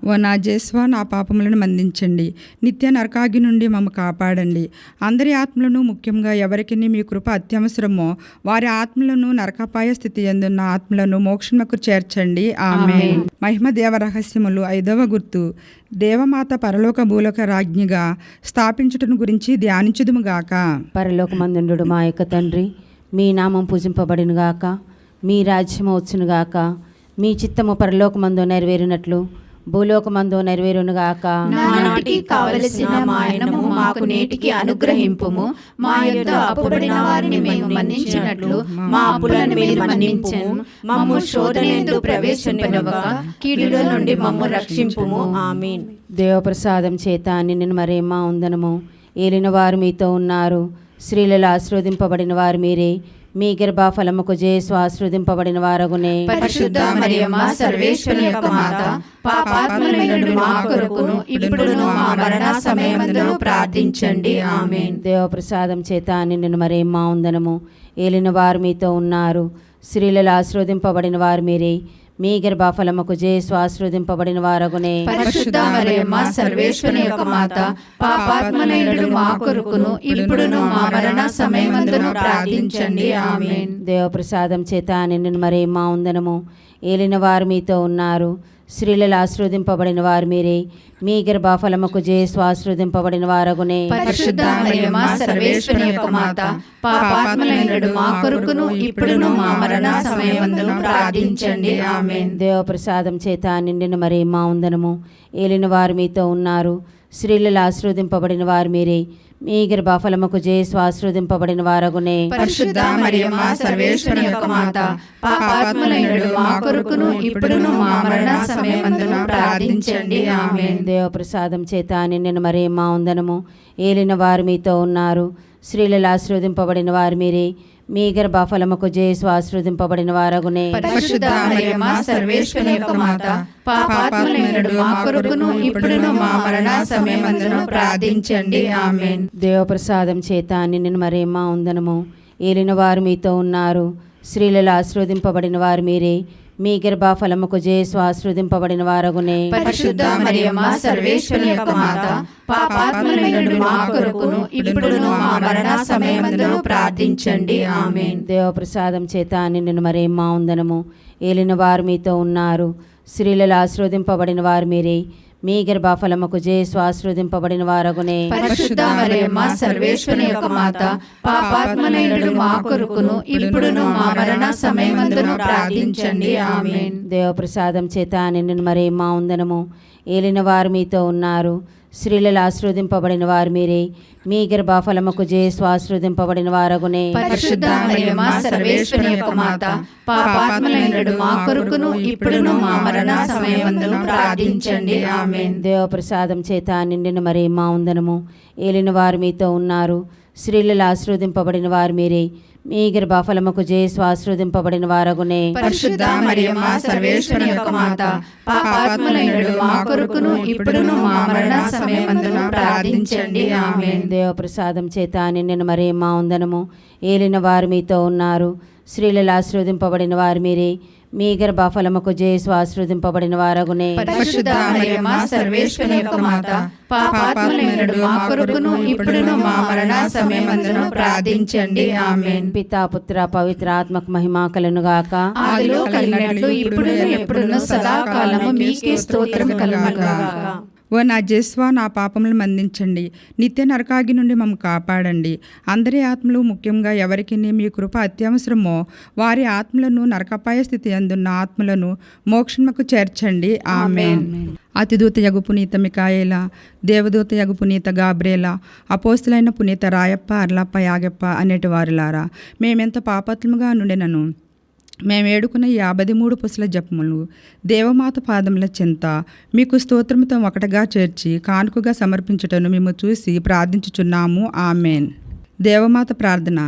ఓ నా జేస్వా, నా పాపములను మందించండి. నిత్య నరకాగి నుండి మమ్మ కాపాడండి. అందరి ఆత్మలను, ముఖ్యంగా ఎవరికి మీ కృప అత్యవసరమో వారి ఆత్మలను, నరకపాయ స్థితి యందున్న ఆత్మలను మోక్షముకు చేర్చండి. ఆమేన్. మహిమ దేవ రహస్యములు 5వ గుర్తు. దేవమాత పరలోక భూలోక రాజ్ఞిగా స్థాపించుటను గురించి ధ్యానించుదుముగాక. పరలోకమందుండు మా యొక్క తండ్రి, మీ నామం పూజింపబడినగాక, మీ రాజ్యము వచ్చునుగాక, మీ చిత్తము పరలోకమందు నెరవేరినట్లు భూలోకమందు నెరవేరునుగాక. నాటికి కావలసిన మా అన్నము మాకు నేటికి అనుగ్రహింపుము. మా యొద్ద అప్పుబడిన వారిని మేము మన్నించినట్లు మా అప్పులను మీరు మన్నించుము. మమ్ము శోధనయందు ప్రవేశింపనివ్వక కీడుల నుండి మమ్ము రక్షింపుము. ఆమేన్. దేవప్రసాదం చేత నిన్ను మరేమా ఉందనము. ఏలిన వారు మీతో ఉన్నారు. స్త్రీలలో ఆశీర్వదింపబడిన వారు మీరే, మీ గర్భఫలముకు యేసు ఆశీర్వదింపబడిన వారగునే. పరిశుద్ధ మరియమ్మ సర్వేశ్వరుని యొక్క మాత, పాపాత్ములైనడు మా కొరకును ఇప్పుడును మా మరణ సమయమందును ప్రార్థించండి. ఆమేన్. దేవప్రసాదం చేత నిన్ను మరేమా ఉందనము. ఏలిన వారు మీతో ఉన్నారు. స్త్రీలలో ఆశీర్వదింపబడిన వారు మీరే, మీ గర్భఫలముకు యేసు ఆశీర్వదింపబడిన వారగునే. పరిశుద్ధ మరియమ్మ సర్వేశ్వరుని యొక్క మాత, పాపాత్ములైనడు మా కొరకును ఇప్పుడును మా మరణ సమయమందును ప్రార్థించండి. ఆమేన్. దేవప్రసాదం చేత నిన్ను మరేమా ఉందనము. ఏలిన వారు మీతో ఉన్నారు. స్త్రీలలో ఆశీర్వదింపబడిన వారు మీరే, మీ గర్భఫలముకు యేసు ఆశీర్వదింపబడిన వారగునే. పరిశుద్ధ మరియమ్మ సర్వేశ్వరుని యొక్క మాత, పాపాత్ములైనడు మా కొరకును ఇప్పుడును మా మరణ సమయమందును ప్రార్థించండి. ఆమేన్. దేవప్రసాదం చేత నిండిన మరేమా ఉందనము. ఏలిన వారు మీతో ఉన్నారు. స్త్రీలలో ఆశీర్వదింపబడిన వారు మీరే, మీ గర్భఫలముకు యేసు ఆశీర్వదింపబడిన వారగునే. పరిశుద్ధ మరియమ్మ సర్వేశ్వరుని యొక్క మాత, పాపాత్ములైనడు మా కొరకును ఇప్పుడును మా మరణ సమయమందును ప్రార్థించండి. ఆమేన్. దేవప్రసాదం చేత నిన్ను మరేమా ఉందనము. ఏలిన వారు మీతో ఉన్నారు. స్త్రీలలో ఆశీర్వదింపబడిన వారు మీరే, మీ గర్భఫలముకు యేసు ఆశీర్వదింపబడిన వారగునే. పరిశుద్ధ మరియమ్మ సర్వేశ్వరుని యొక్క మాత, పాపాత్ములైనడు మా కొరకును ఇప్పుడును మా మరణ సమయమందును ప్రార్థించండి. ఆమేన్. దేవప్రసాదం చేత నిన్ను మరేమా ఉందనము. ఏలిన వారు మీతో ఉన్నారు. స్త్రీలలో ఆశీర్వదింపబడిన వారు మీరే, మీ గర్భఫలముకు జేసు ఆశీర్వదింపబడిన వారగునే. పరిశుద్ధ మరియమ్మ సర్వేశ్వరుని యొక్క మాత, పాపాత్ములైన మా కొరకును ఇప్పుడును మా మరణ సమయమందును ప్రార్థించండి. ఆమేన్. దేవప్రసాదం చేత నిండిన మరియమ్మ వందనము. ఏలిన వారు మీతో ఉన్నారు, స్త్రీలలో ఆశీర్వదింపబడిన వారు మీరే. మీ గర్భఫలముకు జేసు ఆశీర్వదింపబడిన వారగునే. పరిశుద్ధ మరియమ్మ సర్వేశ్వరుని యొక్క మాత, పాపాత్ములైన మా కొరకును ఇప్పుడును మా మరణ సమయమందును ప్రార్థించండి. ఆమేన్. దేవప్రసాదం చేత నిండిన మరియమ్మ వందనము. ఏలిన వారు మీతో ఉన్నారు, స్త్రీలలో ఆశీర్వదింపబడిన వారు మీరే. మీ గర్భఫలముకు జేసు ఆశీర్వదింపబడిన వారగునే. పరిశుద్ధ మరియమ్మ సర్వేశ్వరుని యొక్క మాత, పాపాత్ములైన మా కొరకును ఇప్పుడును మా మరణ సమయమందును ప్రార్థించండి. ఆమేన్. దేవప్రసాదం చేత నిండిన మరియమ్మ వందనము. ఏలిన వారు మీతో ఉన్నారు, స్త్రీలలో ఆశీర్వదింపబడిన వారు మీరే. మీ గర్భఫలముకు జేసు ఆశీర్వదింపబడిన వారగునే. పరిశుద్ధ మరియమ్మ సర్వేశ్వరుని యొక్క మాత, పాపాత్ములైన మా కొరకును ఇప్పుడును మా మరణ సమయమందును ప్రార్థించండి. ఆమేన్. దేవప్రసాదం చేత నిండిన మరియమ్మ వందనము. ఏలిన వారు మీతో ఉన్నారు, స్త్రీలలో ఆశీర్వదింపబడిన వారు మీరే. మీ గర్భఫలముకు జేసు ఆశీర్వదింపబడిన వారగునే. పరిశుద్ధ మరియమ్మ సర్వేశ్వరుని యొక్క మాత, పాపాత్ములైన మా కొరకును ఇప్పుడును మా మరణ సమయమందును ప్రార్థించండి. ఆమేన్. పితా పుత్ర పవిత్ర ఆత్మకు మహిమ కలుగునుగాక. ఆదిలో కలిగినట్లు ఇప్పుడును ఎప్పుడును సదాకాలము మీకే స్తోత్రం కలుగునుగాక. ఓ నా జేస్వా, నా పాపములను మన్నించండి, నిత్య నరకాగి నుండి మమ్మ కాపాడండి. అందరి ఆత్మలు, ముఖ్యంగా ఎవరికి మీ కృప అత్యవసరమో వారి ఆత్మలను, నరకపాయ స్థితి అందున్న ఆత్మలను మోక్షముకు చేర్చండి. ఆమేన్. అతిదూత యగు పునీత మికాయేల, దేవదూత యగు పునీత గాబ్రేల, అపోస్తులైన పునీత రాయప్ప, అర్లప్ప, యాగప్ప అనేటి వారులారా, మేమెంత పాపత్ముగా నుండినను మేము ఏడుకున్న 53 పుసల జపములు దేవమాత పాదముల చెంత మీకు స్తోత్రముతో ఒకటిగా చేర్చి కానుకగా సమర్పించుటను మేము చూసి ప్రార్థించుచున్నాము. ఆమేన్. దేవమాత ప్రార్థన.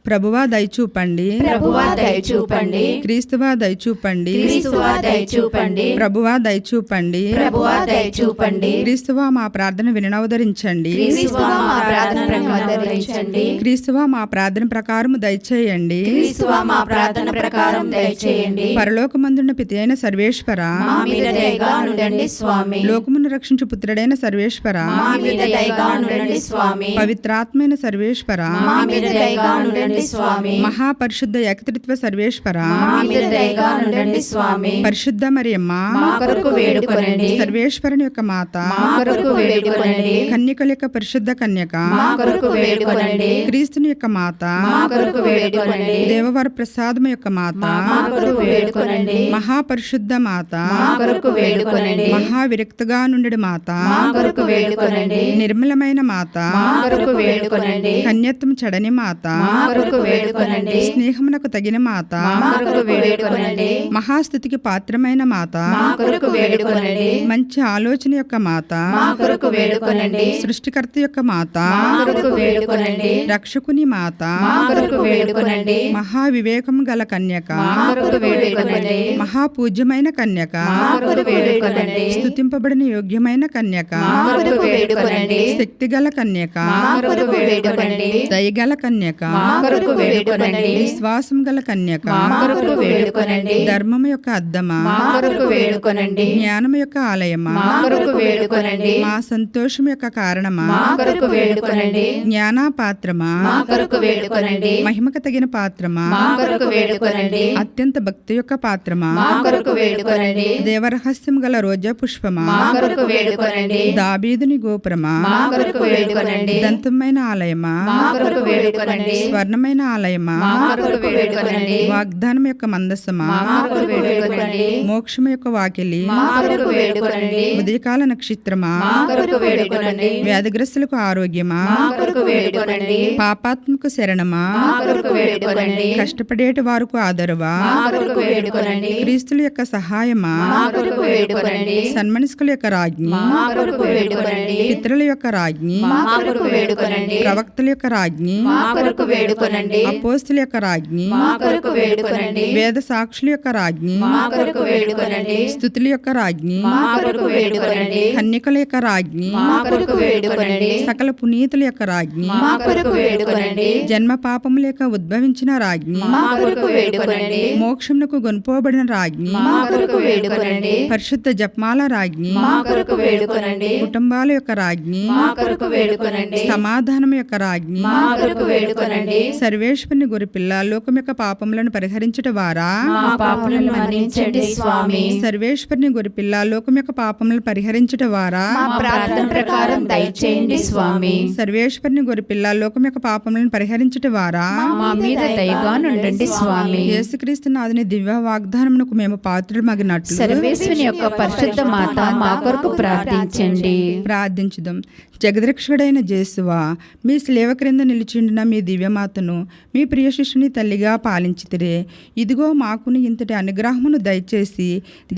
ప్రభువా దయచూపండి, ప్రభువా దయచూపండి, క్రీస్తువా దయచూపండి, క్రీస్తువా దయచూపండి, ప్రభువా దయచూపండి, ప్రభువా దయచూపండి, క్రీస్తువా మా ప్రార్థన వినవదరించండి, క్రీస్తువా మా ప్రార్థన ప్రకారం క్రీస్తువా మా ప్రార్థన ప్రకారము దయచేయండి, క్రీస్తువా మా ప్రార్థన ప్రకారం దయచేయండి. పరలోకమందున్న పితి అయిన సర్వేశ్వర, మా మీద దయగా ఉండండి స్వామి. లోకమును రక్షించు పుత్రుడైన సర్వేశ్వర, మా మీద దయగా ఉండండి స్వామి. పవిత్రాత్మైన సర్వేశ్వర, మా మీద దయగా ఉండండి స్వామి. మహాపరిశుద్ధ ఏకత్రిత్వ సర్వేశ్వర, మా మీద దయగా ఉండండి స్వామి. పరిశుద్ధ మరియమ్మ, మా కొరకు వేడుకొనండి. సర్వేశ్వరుని యొక్క మాత, మా కొరకు వేడుకొనండి. కన్యకల యొక్క పరిశుద్ధ కన్యక, మా కొరకు వేడుకొనండి. క్రీస్తుని యొక్క మాత, మా కొరకు వేడుకొనండి. దేవవర ప్రసాదము యొక్క మాత, మా కొరకు వేడుకొనండి. మహాపరిశుద్ధ మాత, మా కొరకు వేడుకొనండి. మహావిరక్తగా నుండి మాత, మా కొరకు వేడుకొనండి. నిర్మలమైన మాత, మా కొరకు వేడుకొనండి. కన్యత్వం చడని మాత, మా కొరకు వేడుకొనండి. స్నేహమునకు తగిన మాత, మా కొరకు వేడుకొనండి. మహాస్థుతికి పాత్రమైన మాత, మా కొరకు వేడుకొనండి. మంచి ఆలోచన యొక్క మాత, మా కొరకు వేడుకొనండి. సృష్టికర్త యొక్క మాత, మా కొరకు వేడుకొనండి. రక్షకుని మాత, మా కొరకు వేడుకొనండి. మహావివేకం గల కన్యక, మా కొరకు వేడుకొనండి. మహాపూజ్యమైన కన్యక, మా కొరకు వేడుకొనండి. స్తుతింపబడిన యోగ్యమైన కన్యక, మా కొరకు వేడుకొనండి. శక్తిగల కన్యక, మా కొరకు వేడుకొనండి. దయగల కన్యక, మా కొరకు వేడుకొనండి. విశ్వాసం గల కన్యక, మా కొరకు వేడుకొనండి. ధర్మము యొక్క అద్దమా, మా కొరకు వేడుకొనండి. జ్ఞానము యొక్క ఆలయమా, మా కొరకు వేడుకొనండి. మా సంతోషం యొక్క కారణమా, మా కొరకు వేడుకొనండి. జ్ఞానా పాత్రమా, మా కొరకు వేడుకొనండి. మహిమకు తగిన పాత్రమా, మా కొరకు వేడుకొనండి. అత్యంత భక్తి యొక్క పాత్రమా, మా కొరకు వేడుకొనండి. దేవరహస్యం గల రోజా పుష్పమా, మా కొరకు వేడుకొనండి. దాబీదుని గోపురమా, మా కొరకు వేడుకొనండి. దంతమైన ఆలయమా, మా కొరకు వేడుకొనండి. స్వర్ణమైన ఆలయమా, మా కొరకు వేడుకొనండి. వాగ్దానం యొక్క మందసమా, మా కొరకు వేడుకొనండి. మోక్షము యొక్క వాకిలి, మా కొరకు వేడుకొనండి. ఉదయకాల నక్షత్రమా, మా కొరకు వేడుకొనండి. వ్యాధిగ్రస్తులకు ఆరోగ్యమా, మా కొరకు వేడుకొనండి. పాపాత్మకు శరణమా, మా కొరకు వేడుకొనండి. కష్టపడేటి వారికి ఆదరువా, మా కొరకు వేడుకొనండి. క్రీస్తుల యొక్క సహాయమా, మా కొరకు వేడుకొనండి. సన్మనస్కుల యొక్క రాజ్ఞి, మా కొరకు వేడుకొనండి. పితరుల యొక్క రాజ్ఞి, మా కొరకు వేడుకొనండి. ప్రవక్తల యొక్క రాజ్ఞి, మా కొరకు వేడుకొనండి. అపోస్తుల యొక్క రాజ్ఞి, మా కొరకు వేడుకొనండి. వేద సాక్షుల యొక్క రాజ్ఞి, మా కొరకు వేడుకొనండి. స్తుతుల యొక్క రాజ్ఞి, మా కొరకు వేడుకొనండి. కన్యకల యొక్క రాజ్ఞి, మా కొరకు వేడుకొనండి. సకల పునీతుల యొక్క రాజ్ఞి, రాజ్ఞి, మా కొరకు వేడుకొనండి. జన్మ పాపము లేక ఉద్భవించిన రాజ్ఞి, మా కొరకు వేడుకొనండి. మోక్షమునకు గొనుపోబడిన రాజ్ఞి, మా కొరకు వేడుకొనండి. పరిశుద్ధ జపమాల రాజ్ఞి, మా కొరకు వేడుకొనండి. కుటుంబాల యొక్క రాజ్ఞి, మా కొరకు వేడుకొనండి. సమాధానం యొక్క రాజ్ఞి, మా కొరకు వేడుకొనండి. సర్వేశ్వరుని గొరిపిల్ల లోకం యొక్క పాపములను పరిహరించుట వారా, మా పాపములను మన్నించండి స్వామి. సర్వేశ్వరుని గొరిపిల్ల లోకం యొక్క పాపములను పరిహరించుట వారా, మా ప్రార్థన ప్రకారం దయచేయండి స్వామి. సర్వేశ్వరుని గొరిపిల్ల లోకం యొక్క పాపములను పరిహరించుట వారా, మా మీద దయగా నుండండి స్వామి. యేసుక్రీస్తు నాథుని దివ్య వాగ్దానమునకు మేము పాత్రులమగినట్లు సర్వేశ్వరుని యొక్క పరిశుద్ధ మాత మా కొరకు ప్రార్థించండి. ప్రార్థించుదాం. జగద్రక్షకుడైన జేసువా, మీ స్లేవ క్రింద నిలిచిండిన మీ దివ్యమాతను మీ ప్రియ శిష్యుని తల్లిగా పాలించితిరే. ఇదిగో మాకును ఇంతటి అనుగ్రహమును దయచేసి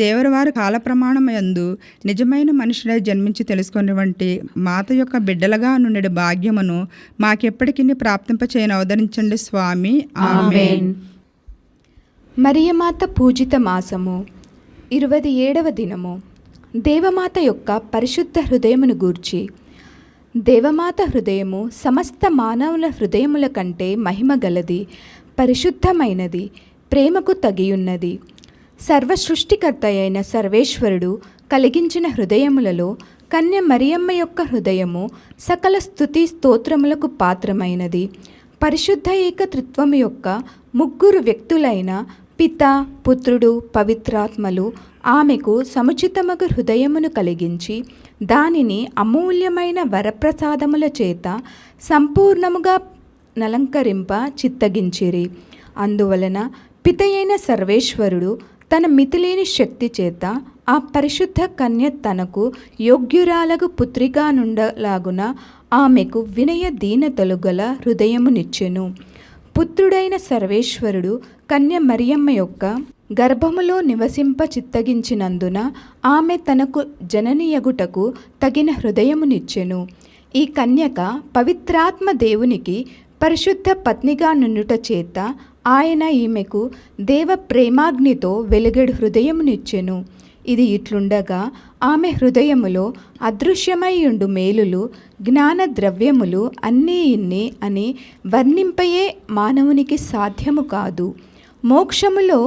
దేవరవారి కాల ప్రమాణమందు నిజమైన మనుషులై జన్మించి తెలుసుకున్నటువంటి మాత యొక్క బిడ్డలుగా నుండి భాగ్యమును మాకెప్పటికీ ప్రాప్తింపచేయని అవతరించండి స్వామి. ఆమేన్. మరియమాత పూజిత మాసము 27వ దినము. దేవమాత యొక్క పరిశుద్ధ హృదయమును గూర్చి. దేవమాత హృదయము సమస్త మానవుల హృదయముల కంటే మహిమ గలది, పరిశుద్ధమైనది, ప్రేమకు తగియున్నది. సర్వసృష్టికర్త అయిన సర్వేశ్వరుడు కలిగించిన హృదయములలో కన్య మరియమ్మ యొక్క హృదయము సకల స్తుతి స్తోత్రములకు పాత్రమైనది. పరిశుద్ధ ఏకత్రిత్వము యొక్క ముగ్గురు వ్యక్తులైన పిత, పుత్రుడు, పవిత్రాత్మలు ఆమెకు సముచితమగు హృదయమును కలిగించి దానిని అమూల్యమైన వరప్రసాదముల చేత సంపూర్ణముగా నలంకరింప చిత్తగించిరి. అందువలన పితయైన సర్వేశ్వరుడు తన మితిలేని శక్తి చేత ఆ పరిశుద్ధ కన్య తనకు యోగ్యురాలగు పుత్రిగా నుండలాగున ఆమెకు వినయ దీనతలు గల హృదయమునిచ్చెను. పుత్రుడైన సర్వేశ్వరుడు కన్య మరియమ్మ యొక్క గర్భములో నివసింప చిత్తగించినందున ఆమె తనకు జననియగుటకు తగిన హృదయమునిచ్చెను. ఈ కన్యక పవిత్రాత్మ దేవునికి పరిశుద్ధ పత్నిగా నుండుట చేత ఆయన ఈమెకు దేవ ప్రేమాగ్నితో వెలుగడు హృదయమునిచ్చెను. ఇది ఇట్లుండగా ఆమె హృదయములో అదృశ్యమైయుండు మేలులు, జ్ఞాన ద్రవ్యములు అన్నీ ఇన్ని అని వర్ణింపయే మానవునికి సాధ్యము కాదు. మోక్షములో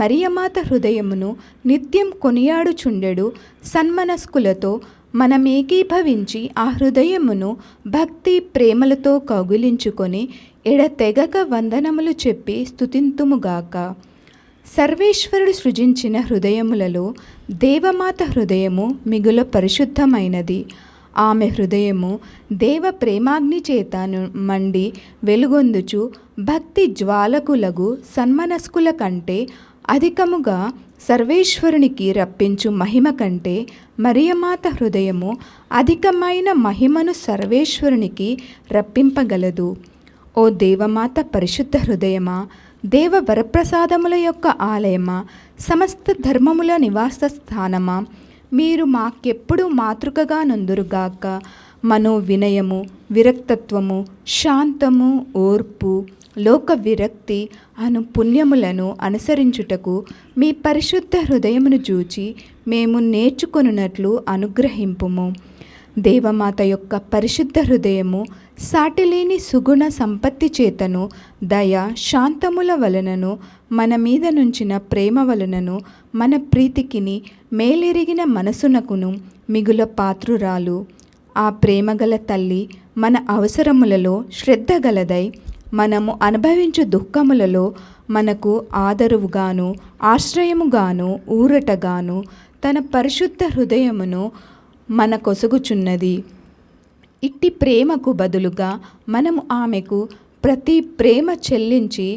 మరియమాత హృదయమును నిత్యం కొనియాడుచుండెడు సన్మనస్కులతో మనమేకీభవించి ఆ హృదయమును భక్తి ప్రేమలతో కౌగిలించుకొని ఎడతెగక వందనములు చెప్పి స్తుతింతుముగాక. సర్వేశ్వరుడు సృజించిన హృదయములలో దేవమాత హృదయము మిగుల పరిశుద్ధమైనది. ఆమె హృదయము దేవ ప్రేమాగ్ని చేత మండి వెలుగొందుచు భక్తి జ్వాలకులగు సన్మనస్కుల కంటే అధికముగా సర్వేశ్వరునికి రప్పించు మహిమ కంటే మరియమాత హృదయము అధికమైన మహిమను సర్వేశ్వరునికి రప్పింపగలదు. ఓ దేవమాత పరిశుద్ధ హృదయమా, దేవ వరప్రసాదముల యొక్క ఆలయమా, సమస్త ధర్మముల నివాస స్థానమా, మీరు మాకెప్పుడు మాతృకగా నొందురుగాక. మనో వినయము, విరక్తత్వము, శాంతము, ఓర్పు, లోక విరక్తి అను పుణ్యములను అనుసరించుటకు మీ పరిశుద్ధ హృదయమును చూచి మేము నేర్చుకొనున్నట్లు అనుగ్రహింపుము. దేవమాత యొక్క పరిశుద్ధ హృదయము సాటిలేని సుగుణ సంపత్తి చేతను దయ శాంతముల వలనను మన మీద నుంచిన ప్రేమ వలనను మన ప్రీతికిని మేలెరిగిన మనసునకును మిగుల పాత్రురాలు. ఆ ప్రేమగల తల్లి మన అవసరములలో శ్రద్ధ గలదై మనము అనుభవించు దుఃఖములలో మనకు ఆదరువుగాను ఆశ్రయముగాను ఊరటగాను తన పరిశుద్ధ హృదయమును మన కొసగుచున్నది. ఇట్టి ప్రేమకు బదులుగా మనము ఆమెకు ప్రతి ప్రేమ చెల్లించి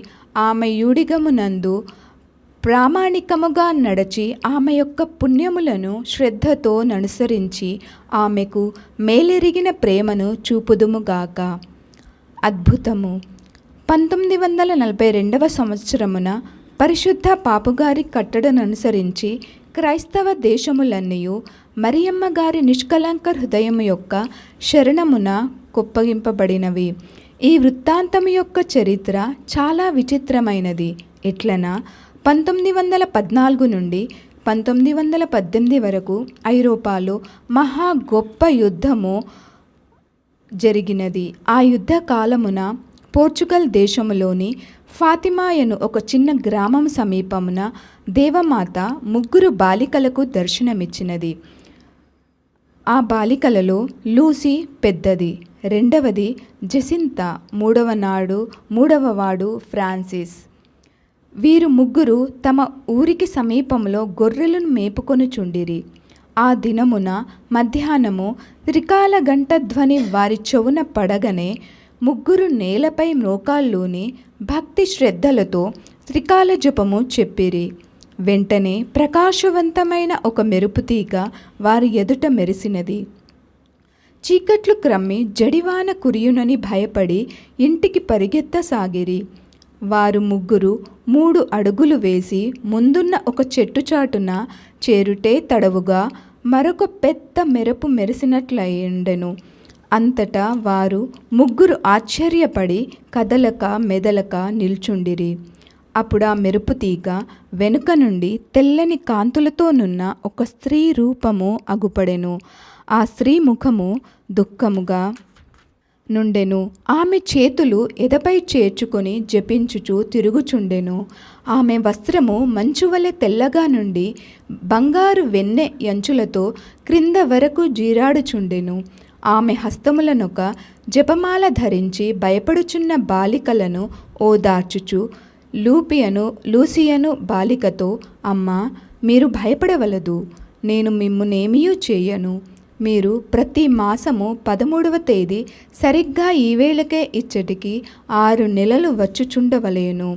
ఆమె యూడిగమునందు ప్రామాణికముగా నడచి ఆమె యొక్క పుణ్యములను శ్రద్ధతో అనుసరించి ఆమెకు మేలెరిగిన ప్రేమను చూపుదుముగాక. అద్భుతము. 1942వ సంవత్సరమున పరిశుద్ధ పాపుగారి కట్టడననుసరించి క్రైస్తవ దేశములన్నయూ మరియమ్మ గారి నిష్కలంక హృదయము యొక్క శరణమున కొప్పగింపబడినవి. ఈ వృత్తాంతము యొక్క చరిత్ర చాలా విచిత్రమైనది. ఎట్లనా 1914 నుండి 1918 వరకు ఐరోపాలో మహా గొప్ప యుద్ధము జరిగినది. ఆ యుద్ధ కాలమున పోర్చుగల్ దేశములోని ఫాతిమాయను ఒక చిన్న గ్రామం సమీపమున దేవమాత 3 బాలికలకు దర్శనమిచ్చినది. ఆ బాలికలలో లూసీ పెద్దది, రెండవది జెసింతా, మూడవవాడు ఫ్రాన్సిస్. వీరు 3 తమ ఊరికి సమీపంలో గొర్రెలను మేపుకొనుచుండిరి. ఆ దినమున మధ్యాహ్నము త్రికాల గంట ధ్వని వారి చెవున పడగనే 3 నేలపై మోకాళ్ళూని భక్తి శ్రద్ధలతో త్రికాల జపము చెప్పిరి. వెంటనే ప్రకాశవంతమైన ఒక మెరుపుతీగ వారి ఎదుట మెరిసినది. చీకట్లు క్రమ్మి జడివాన కురియునని భయపడి ఇంటికి పరిగెత్తసాగిరి. వారు 3 అడుగులు వేసి ముందున్న ఒక చెట్టు చాటున చేరుటే తడవుగా మరొక పెద్ద మెరుపు మెరిసినట్లయిండెను. అంతటా వారు 3 ఆశ్చర్యపడి కదలక మెదలక నిల్చుండిరి. అప్పుడు ఆ మెరుపుతీగ వెనుక నుండి తెల్లని కాంతులతోనున్న ఒక స్త్రీ రూపము అగుపడెను. ఆ స్త్రీ ముఖము దుఃఖముగా నుండెను. ఆమె చేతులు ఎదపై చేర్చుకొని జపించుచు తిరుగుచుండెను. ఆమె వస్త్రము మంచువలె తెల్లగా నుండి బంగారు వెన్నె యంచులతో క్రింద వరకు జీరాడుచుండెను. ఆమె హస్తములనొక జపమాల ధరించి భయపడుచున్న బాలికలను ఓదార్చుచు లూసియను బాలికతో, అమ్మా, మీరు భయపడవలదు, నేను మిమ్మునేమియూ చేయను. మీరు ప్రతి మాసము 13వ తేదీ సరిగ్గా ఈ వేళకే ఇచ్చటికి 6 నెలలు వచ్చుచుండవలేను.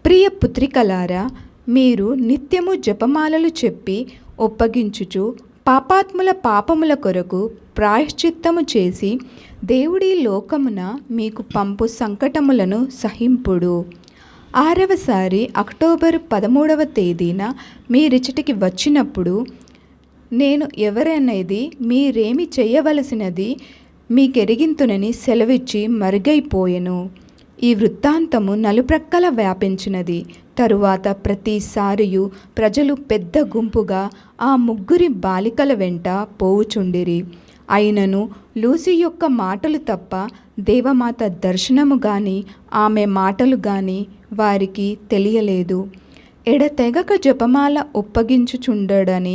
ప్రియ పుత్రికలారా, మీరు నిత్యము జపమాలలు చెప్పి ఒప్పగించుచు పాపాత్ముల పాపముల కొరకు ప్రాయశ్చిత్తము చేసి దేవుడి లోకమున మీకు పంపు సంకటములను సహింపుడు. 6వసారి అక్టోబరు 13వ తేదీన మీరిచటికి వచ్చినప్పుడు నేను ఎవరనేది మీరేమి చేయవలసినది మీకెరిగింతునని సెలవిచ్చి మరుగైపోయెను. ఈ వృత్తాంతము నలుప్రక్కల వ్యాపించినది. తరువాత ప్రతిసారియు ప్రజలు పెద్ద గుంపుగా ఆ 3 బాలికల వెంట పోవుచుండిరి. అయినను లూసీ యొక్క మాటలు తప్ప దేవమాత దర్శనము గాని ఆమె మాటలు గాని వారికి తెలియలేదు. ఎడతెగక జపమాల ఒప్పగించుచుండడని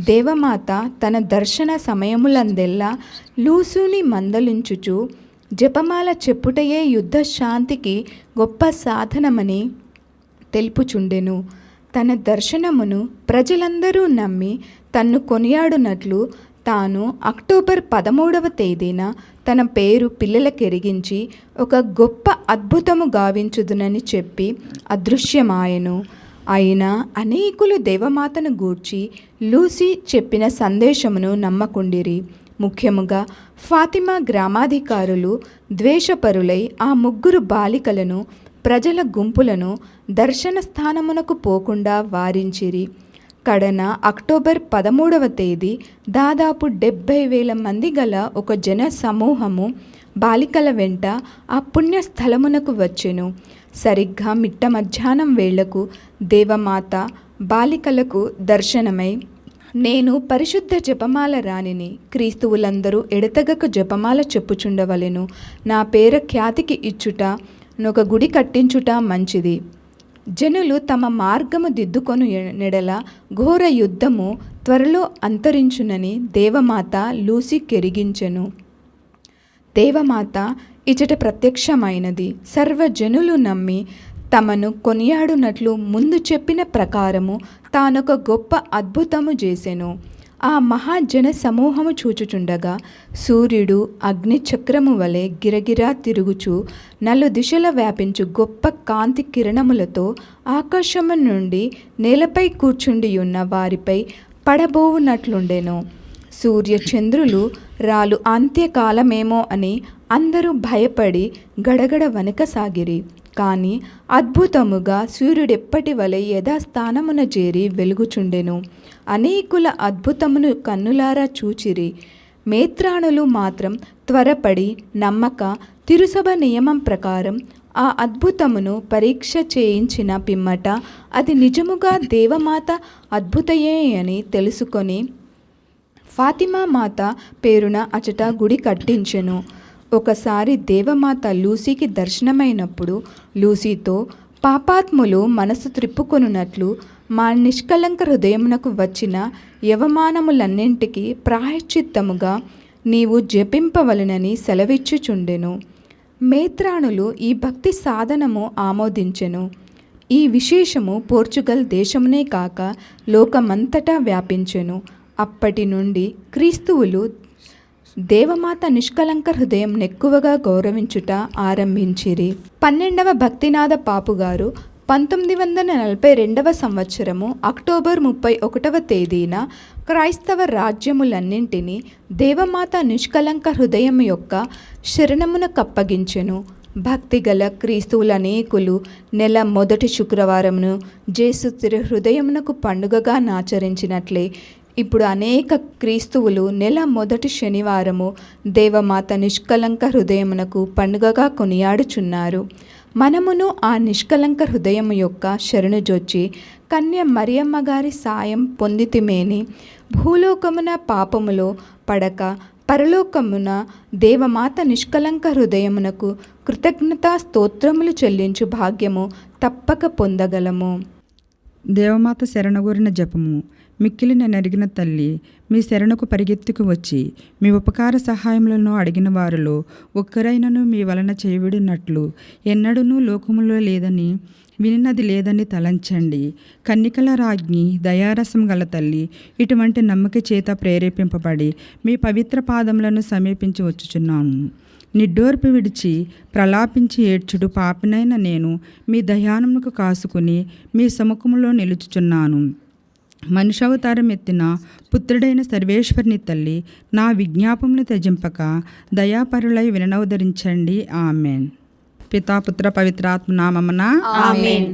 దేవమాత తన దర్శన సమయములందెల్లా లూసుని మందలించుచు జపమాల చెప్పుటయే యుద్ధ శాంతికి గొప్ప సాధనమని తెలుపుచుండెను. తన దర్శనమును ప్రజలందరూ నమ్మి తన్ను కొనియాడునట్లు తాను అక్టోబర్ 13వ తేదీన తన పేరు పిల్లలకెరిగించి ఒక గొప్ప అద్భుతము గావించుదునని చెప్పి అదృశ్యమాయెను. అయినా అనేకులు దేవమాతను గూర్చి లూసీ చెప్పిన సందేశమును నమ్మకుండిరి. ముఖ్యముగా ఫాతిమా గ్రామాధికారులు ద్వేషపరులై ఆ 3 బాలికలను ప్రజల గుంపులను దర్శన స్థానమునకు పోకుండా వారించిరి. కడన అక్టోబర్ 13వ తేదీ దాదాపు 70,000 మంది గల ఒక జన సమూహము బాలికల వెంట ఆ పుణ్యస్థలమునకు వచ్చెను. సరిగ్గా మిట్ట మధ్యాహ్నం వేళకు దేవమాత బాలికలకు దర్శనమై, నేను పరిశుద్ధ జపమాల రాణిని, క్రీస్తువులందరూ ఎడతెగక జపమాల చెప్పుచుండవలెను, నా పేర ఖ్యాతికి ఇచ్చుట, నొక గుడి కట్టించుట మంచిది. జనులు తమ మార్గము దిద్దుకొను నెడల ఘోర యుద్ధము త్వరలో అంతరించునని దేవమాత లూసీ కెరిగించెను. దేవమాత ఇచట ప్రత్యక్షమైనది. సర్వజనులు నమ్మి తమను కొనియాడునట్లు ముందు చెప్పిన ప్రకారము తానొక గొప్ప అద్భుతము చేసెను. ఆ మహాజన సమూహము చూచుచుండగా సూర్యుడు అగ్ని చక్రము వలె గిరగిరా తిరుగుచు 4 దిశల వ్యాపించు గొప్ప కాంతి కిరణములతో ఆకాశము నుండి నేలపై కూర్చుండియున్న వారిపై పడబోవునట్లుండెను. సూర్య చంద్రులు రాలు అంత్యకాలమేమో అని అందరూ భయపడి గడగడ వణకసాగిరి. కానీ అద్భుతముగా సూర్యుడెప్పటి వలె యథాస్థానమున చేరి వెలుగుచుండెను. అనేకుల అద్భుతమును కన్నులారా చూచిరి. మేత్రాణులు మాత్రం త్వరపడి నమ్మక తిరుసభ నియమం ప్రకారం ఆ అద్భుతమును పరీక్ష చేయించిన పిమ్మట అది నిజముగా దేవమాత అద్భుతయే అని తెలుసుకొని ఫాతిమా మాత పేరున అచట గుడి కట్టించెను. ఒకసారి దేవమాత లూసీకి దర్శనమైనప్పుడు లూసీతో, పాపాత్ములు మనసు త్రిప్పుకొనున్నట్లు మా నిష్కలంక హృదయమునకు వచ్చిన యవమానములన్నింటికీ ప్రాయశ్చిత్తముగా నీవు జపింపవలెనని సెలవిచ్చుచుండెను. మేత్రాణులు ఈ భక్తి సాధనము ఆమోదించెను. ఈ విశేషము పోర్చుగల్ దేశమునే కాక లోకమంతటా వ్యాపించెను. అప్పటి నుండి క్రీస్తువులు దేవమాత నిష్కలంక హృదయం నెక్కువగా గౌరవించుట ఆరంభించిరి. 12వ భక్తినాథ పాపుగారు 1942వ సంవత్సరము అక్టోబర్ 31వ తేదీన క్రైస్తవ రాజ్యములన్నింటినీ దేవమాత నిష్కలంక హృదయం యొక్క శరణమున కప్పగించెను. భక్తిగల క్రీస్తువులనేకులు నెల మొదటి శుక్రవారమును జేసు తిరు హృదయమునకు పండుగగా ఆచరించినట్లే ఇప్పుడు అనేక క్రీస్తువులు నెల మొదటి శనివారము దేవమాత నిష్కలంక హృదయమునకు పండుగగా కొనియాడుచున్నారు. మనమును ఆ నిష్కలంక హృదయము యొక్క శరణుజొచ్చి కన్య మరియమ్మ గారి సాయం పొందితిమేని భూలోకమున పాపములో పడక పరలోకమున దేవమాత నిష్కలంక హృదయమునకు కృతజ్ఞతా స్తోత్రములు చెల్లించు భాగ్యము తప్పక పొందగలము. దేవమాత శరణగోరిన జపము. మిక్కిలిన నెరిగిన తల్లి, మీ శరణకు పరిగెత్తుకు వచ్చి మీ ఉపకార సహాయములను అడిగిన వారిలో ఒక్కరైనను మీ వలన చేయబడినట్లు ఎన్నడూనూ లోకములో లేదని వినినది లేదని తలంచండి. కన్నికల రాజ్ఞి, దయారసం గల తల్లి, ఇటువంటి నమ్మక చేత ప్రేరేపింపబడి మీ పవిత్ర పాదములను సమీపించి వచ్చుచున్నాము. నిడ్డోర్పు విడిచి ప్రలాపించి ఏడ్చుడు పాపినైన నేను మీ దయానమునకు కాసుకుని మీ సముఖములో నిలుచుచున్నాను. మనుషావతారం ఎత్తిన పుత్రుడైన సర్వేశ్వరుని తల్లి, నా విజ్ఞాపములు త్యజింపక దయాపరులై విననవదరించండి. ఆమెన్. పితా పుత్ర పవిత్రాత్మ నామమున ఆమేన్.